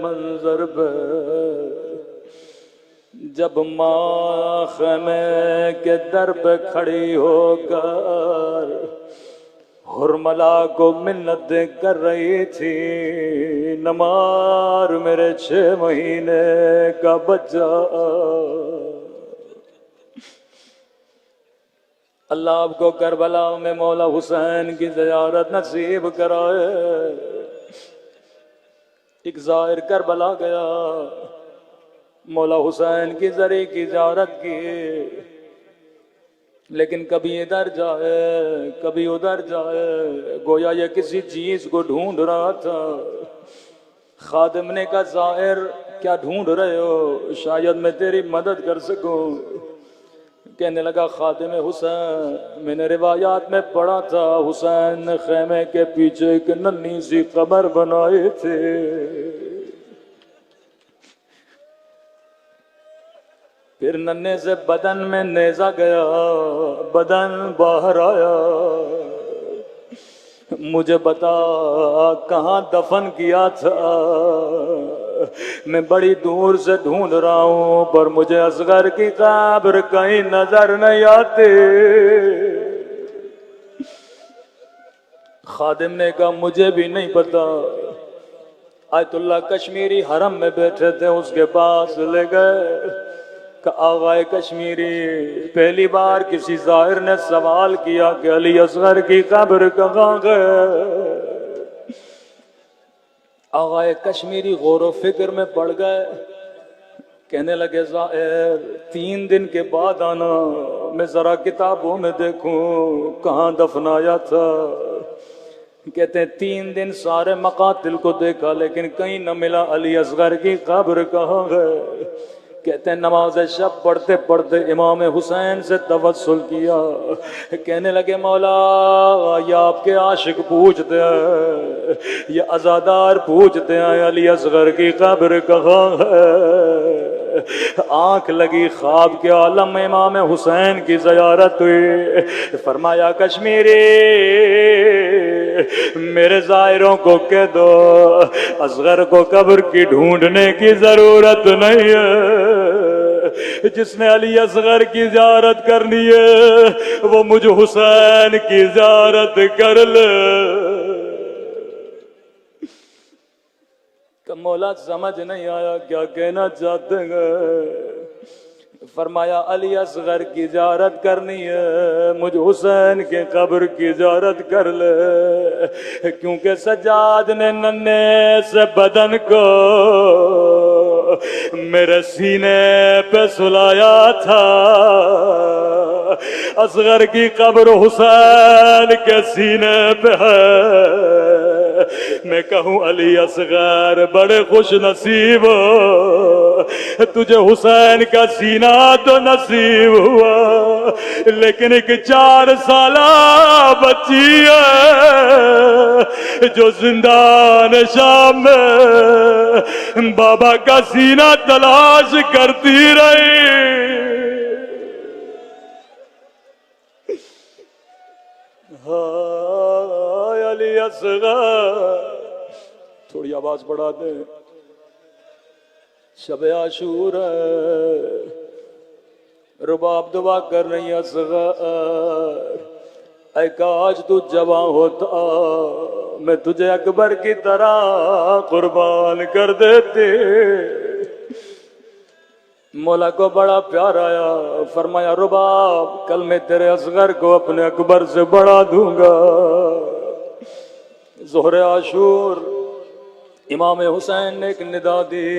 منظر پہ جب ماں خیمے کے در پہ کھڑی ہو کر حرملا کو منت کر رہی تھی، نمار میرے 6 مہینے کا بچہ، اللہ آپ کو کربلا میں مولا حسین کی زیارت نصیب کرائے۔ ایک زائر کربلا گیا، مولا حسین کی زری کی زیارت کی، لیکن کبھی ادھر جائے کبھی ادھر جائے، گویا یہ کسی چیز کو ڈھونڈ رہا تھا۔ خادم نے کہا زائر کیا ڈھونڈ رہے ہو، شاید میں تیری مدد کر سکوں۔ کہنے لگا خادم حسین، میں نے روایات میں پڑھا تھا حسین نے خیمے کے پیچھے ایک ننھی سی قبر بنائے تھے، پھر ننھے سے بدن میں نیزہ گیا، بدن باہر آیا، مجھے بتا کہاں دفن کیا تھا، میں بڑی دور سے ڈھونڈ رہا ہوں پر مجھے اصغر کی قبر کہیں نظر نہیں آتی۔ خادم نے کہا مجھے بھی نہیں پتا۔ آیت اللہ کشمیری حرم میں بیٹھے تھے، اس کے پاس لے گئے کہ آغائے کشمیری، پہلی بار کسی زائر نے سوال کیا کہ علی اصغر کی قبر کہاں گئے؟ آغائے کشمیری غور و فکر میں پڑ گئے، کہنے لگے زائر 3 دن کے بعد آنا، میں ذرا کتابوں میں دیکھوں کہاں دفنایا تھا۔ کہتے ہیں 3 دن سارے مقاتل کو دیکھا لیکن کہیں نہ ملا، علی اصغر کی قبر کہاں گئے؟ کہتے ہیں نماز شب پڑھتے پڑھتے امام حسین سے توسل کیا، کہنے لگے مولا یہ آپ کے عاشق پوچھتے ہیں، یہ عزادار پوچھتے ہیں علی اصغر کی قبر کہاں ہے؟ آنکھ لگی، خواب کے عالم میں امام حسین کی زیارت ہوئی۔ فرمایا کشمیری میرے زائروں کو کہہ دو اصغر کو قبر کی ڈھونڈنے کی ضرورت نہیں ہے، جس نے علی اصغر کی زیارت کرنی ہے وہ مجھ حسین کی زیارت کر لے۔ کہ مولا سمجھ نہیں آیا کیا کہنا چاہتے ہیں؟ فرمایا علی اصغر کی زیارت کرنی ہے، مجھ حسین کے قبر کی زیارت کر لے، کیونکہ سجاد نے ننھے سے بدن کو میرے سینے پہ سلایا تھا، اصغر کی قبر حسین کے سینے پہ ہے۔ میں کہوں علی اصغر بڑے خوش نصیب ہو، تجھے حسین کا سینہ تو نصیب ہوا، لیکن ایک 4 سالہ بچی ہے جو زندان شام میں بابا کا سینہ تلاش کرتی رہی۔ ہائے علی اصغر، تھوڑی آواز بڑھا دیں، شب عاشور ہے، رباب دعا کر رہی اصغر، اے کاش تو جوان ہوتا میں تجھے اکبر کی طرح قربان کر دیتے۔ مولا کو بڑا پیار آیا، فرمایا رباب کل میں تیرے اصغر کو اپنے اکبر سے بڑھا دوں گا۔ ظہر عاشور امام حسین نے ایک ندا دی،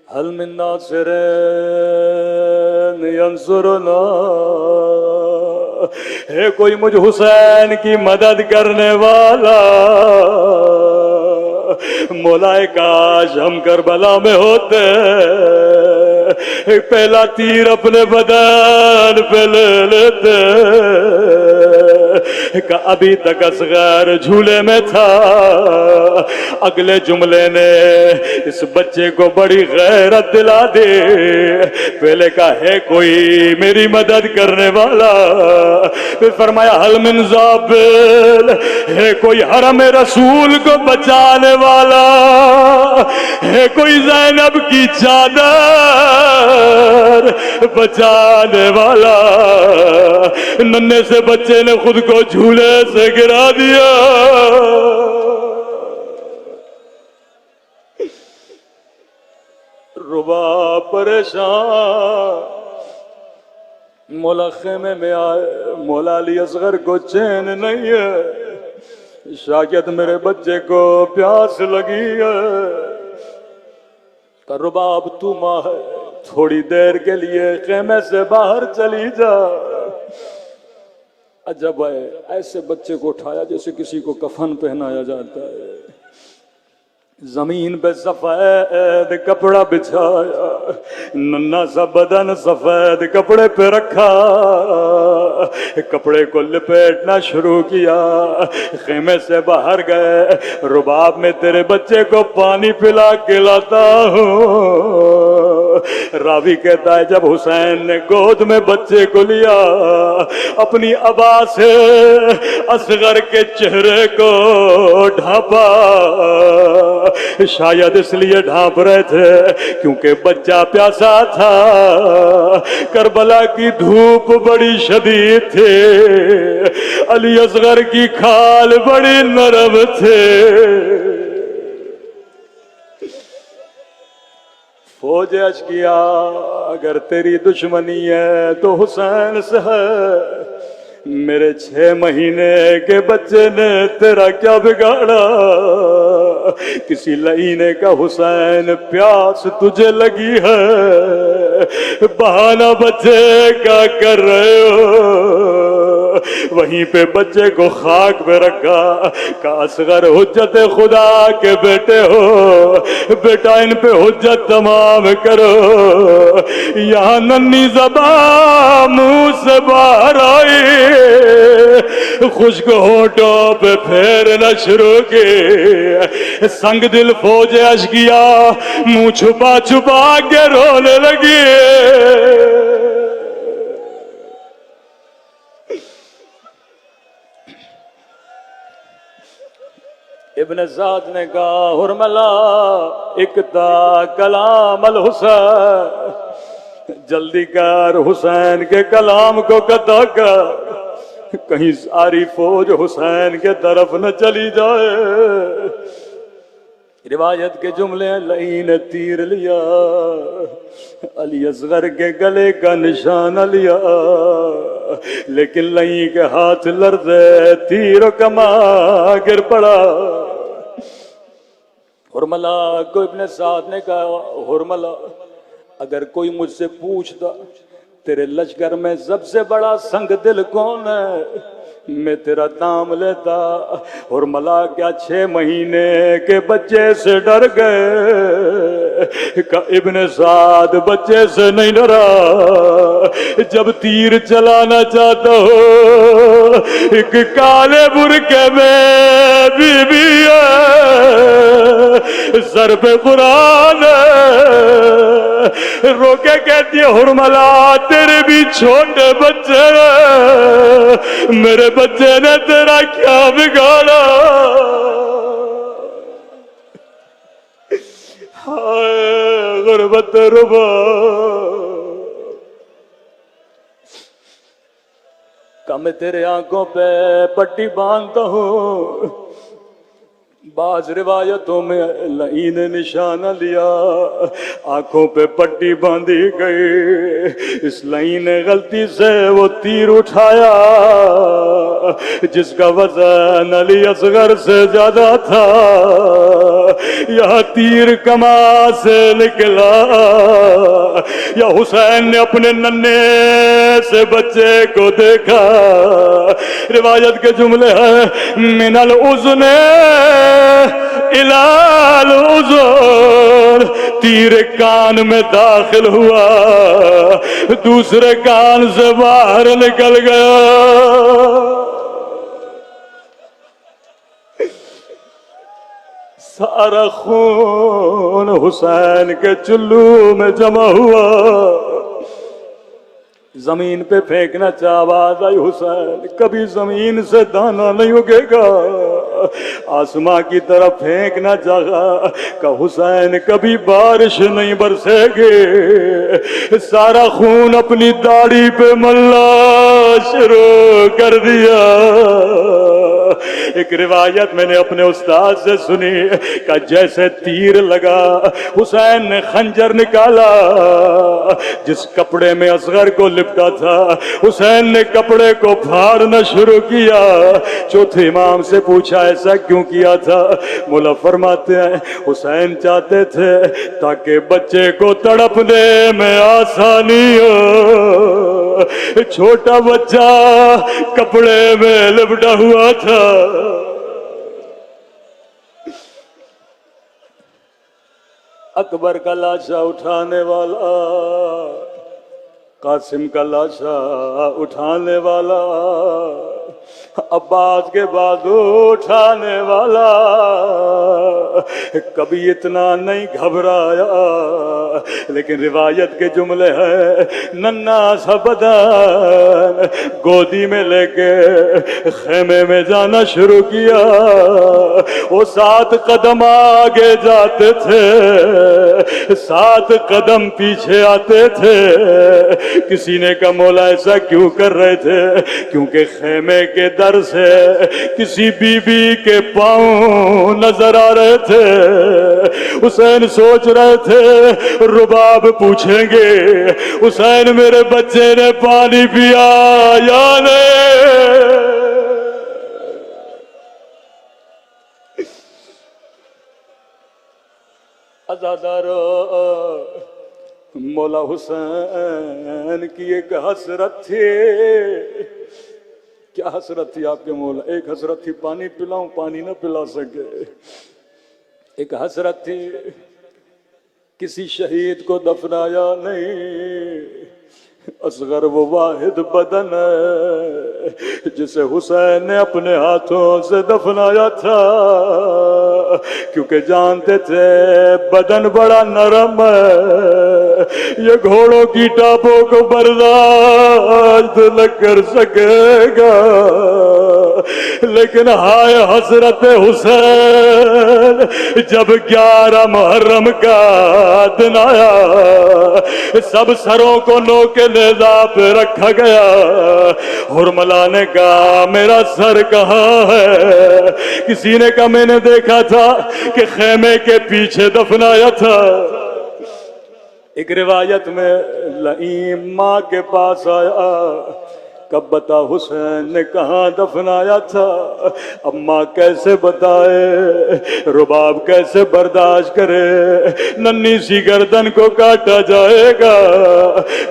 حل من ناصر ینصرنا، ہے کوئی مجھ حسین کی مدد کرنے والا؟ مولا کاش ہم کربلا میں ہوتے، پہلا تیر اپنے بدن پہ لے لیتے، کہ ابھی تک اصغر جھولے میں تھا. اگلے جملے نے اس بچے کو بڑی غیرت دلا دی. پہلے کہا ہے کوئی میری مدد کرنے والا, پھر فرمایا حل من ذابل, ہے کوئی حرم رسول کو بچانے والا, ہے کوئی زینب کی چادر بچانے والا. ننھے سے بچے نے خود کو جھولے سے گرا دیا. ربا پریشان مولا خیمے میں آئے. مولا علی اصغر کو چین نہیں ہے, شاید میرے بچے کو پیاس لگی ہے. کہ رباب تو ماں ہے, تھوڑی دیر کے لیے خیمے سے باہر چلی جا. عجب ہے, ایسے بچے کو اٹھایا جیسے کسی کو کفن پہنایا جاتا ہے. زمین پہ سفید کپڑا بچھایا, ننھا سا بدن سفید کپڑے پہ رکھا, کپڑے کو لپیٹنا شروع کیا. خیمے سے باہر گئے. رباب میں تیرے بچے کو پانی پلا کے لاتا ہوں. راوی کہتا ہے جب حسین نے گود میں بچے کو لیا, اپنی ابا سے اصغر کے چہرے کو ڈھانپا. شاید اس لیے ڈھانپ رہے تھے کیونکہ بچہ پیاسا تھا. کربلا کی دھوپ بڑی شدید تھی, علی اصغر کی کھال بڑی نرم تھے. فوج اشکیا اگر تیری دشمنی ہے تو حسین سے ہے. میرے 6 مہینے کے بچے نے تیرا کیا بگاڑا؟ کسی لعینے کا حسین پیاس تجھے لگی ہے, بہانہ بچے کا کر رہے ہو. وہیں پہ بچے کو خاک پہ رکھا کہ اصغر حجت خدا کے بیٹے ہو, بیٹا ان پہ حجت تمام کرو. یہاں ننھی زبان منہ سے باہر آئی, خشک ہونٹوں پہ پھیرنا شروع کی. سنگ دل فوج اشکیا منہ چھپا چھپا کے رونے لگی. ابن سعد نے کہا حرملا اکتا کلام الحسین, جلدی کر حسین کے کلام کو قطع کر, کہیں ساری فوج حسین کے طرف نہ چلی جائے. روایت کے جملے لعین نے تیر لیا, علی اصغر کے گلے کا نشانہ لیا, لیکن لعین کے ہاتھ لرزے, تیر و کما گر پڑا. حرملا کو ابن سعد نے کہا حرملا اگر کوئی مجھ سے پوچھتا تیرے لشکر میں سب سے بڑا سنگ دل کون ہے, میں تیرا نام لیتا. اور ملا کیا 6 مہینے کے بچے سے ڈر گئے کہ ابن سعد بچے سے نہیں ڈرا. جب تیر چلانا چاہتا ہو ایک کالے برقعے میں بی بی ہے, سر پہ قرآن روکے کہتی ہے حرملا تیرے بھی چھوٹے بچے ہیں, میرے بچے نے تیرا کیا بگاڑا؟ ہائے غربت ربا. کہ میں تیرے آنکھوں پہ پٹی باندھتا ہوں. بعض روایتوں میں لعین نے نشانہ لیا, آنکھوں پہ پٹی باندھی گئی. اس لعین نے غلطی سے وہ تیر اٹھایا جس کا وزن علی اصغر سے زیادہ تھا. یہ تیر کما سے نکلا. یا حسین نے اپنے ننھے سے بچے کو دیکھا. روایت کے جملے ہیں من الاذن الى الاذن, تیر کان میں داخل ہوا, دوسرے کان سے باہر نکل گیا. سارا خون حسین کے چلو میں جمع ہوا، زمین پہ پھینکنا چاہ، آواز آئی حسین کبھی زمین سے دانا نہیں اگے گا، آسماں کی طرف پھینکنا چاہا کہ حسین کبھی بارش نہیں برسے گے، سارا خون اپنی داڑھی پہ ملنا شروع کر دیا۔ ایک روایت میں نے اپنے استاد سے سنی کہ جیسے تیر لگا، حسین نے خنجر نکالا، جس کپڑے میں اصغر کو لپٹا تھا حسین نے کپڑے کو پھاڑنا شروع کیا۔ چوتھے امام سے پوچھا ایسا کیوں کیا تھا؟ مولا فرماتے ہیں حسین چاہتے تھے تاکہ بچے کو تڑپنے میں آسانی ہو، چھوٹا بچہ کپڑے میں لپٹا ہوا تھا۔ اکبر کا لاشا اٹھانے والا، قاسم کا لاشا اٹھانے والا، عباس کے بازو اٹھانے والا، کبھی اتنا نہیں گھبرایا، لیکن روایت کے جملے ہیں ننا سا بدن گودی میں لے کے خیمے میں جانا شروع کیا، وہ 7 قدم آگے جاتے تھے 7 قدم پیچھے آتے تھے۔ کسی نے کہا مولا ایسا کیوں کر رہے تھے؟ کیونکہ خیمے کے در سے کسی بی بی کے پاؤں نظر آ رہے تھے۔ حسین سوچ رہے تھے رباب پوچھیں گے حسین میرے بچے نے پانی پیا یا نہیں؟ عزادارو، مولا حسین کی ایک حسرت تھی۔ کیا حسرت تھی آپ کے مولا؟ ایک حسرت تھی پانی پلاؤں، پانی نہ پلا سکے۔ ایک حسرت تھی کسی شہید کو دفنایا نہیں۔ اصغر وہ واحد بدن ہے جسے حسین نے اپنے ہاتھوں سے دفنایا تھا، کیونکہ جانتے تھے بدن بڑا نرم ہے، یہ گھوڑوں کی ٹاپوں کو برداشت نہ کر سکے گا۔ لیکن ہائے حسرت حسین، جب 11 محرم کا دن آیا، سب سروں کو نوکے نیزہ پہ رکھا گیا۔ حرملہ نے کہا میرا سر کہاں ہے؟ کسی نے کہا میں نے دیکھا تھا کہ خیمے کے پیچھے دفنایا تھا۔ ایک روایت میں لئیم ماں کے پاس آیا، کب بتا حسین نے کہاں دفنایا تھا؟ اب ماں کیسے بتائے، رباب کیسے برداشت کرے، ننھی سی گردن کو کاٹا جائے گا۔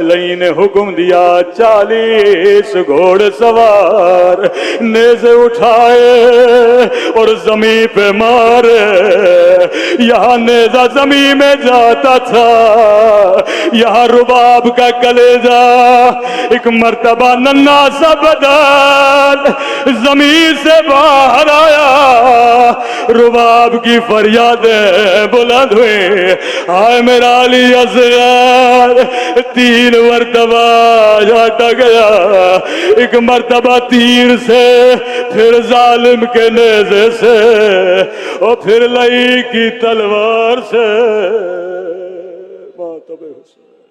لئی نے حکم دیا 40 گھوڑے سوار نیزے اٹھائے اور زمین پہ مارے۔ یہاں نیزہ زمین میں جاتا تھا، یہاں رباب کا کلیجہ ایک مرتبہ ننھا سا بدن زمین سے باہر آیا۔ رباب کی فریادیں بلند ہوئی، آئے میرا علی اصغر۔ 3 مرتبہ جاتا گیا، ایک مرتبہ تیر سے، پھر ظالم کے نیزے سے، اور پھر لئی کی تلوار سے۔ ماتب حسین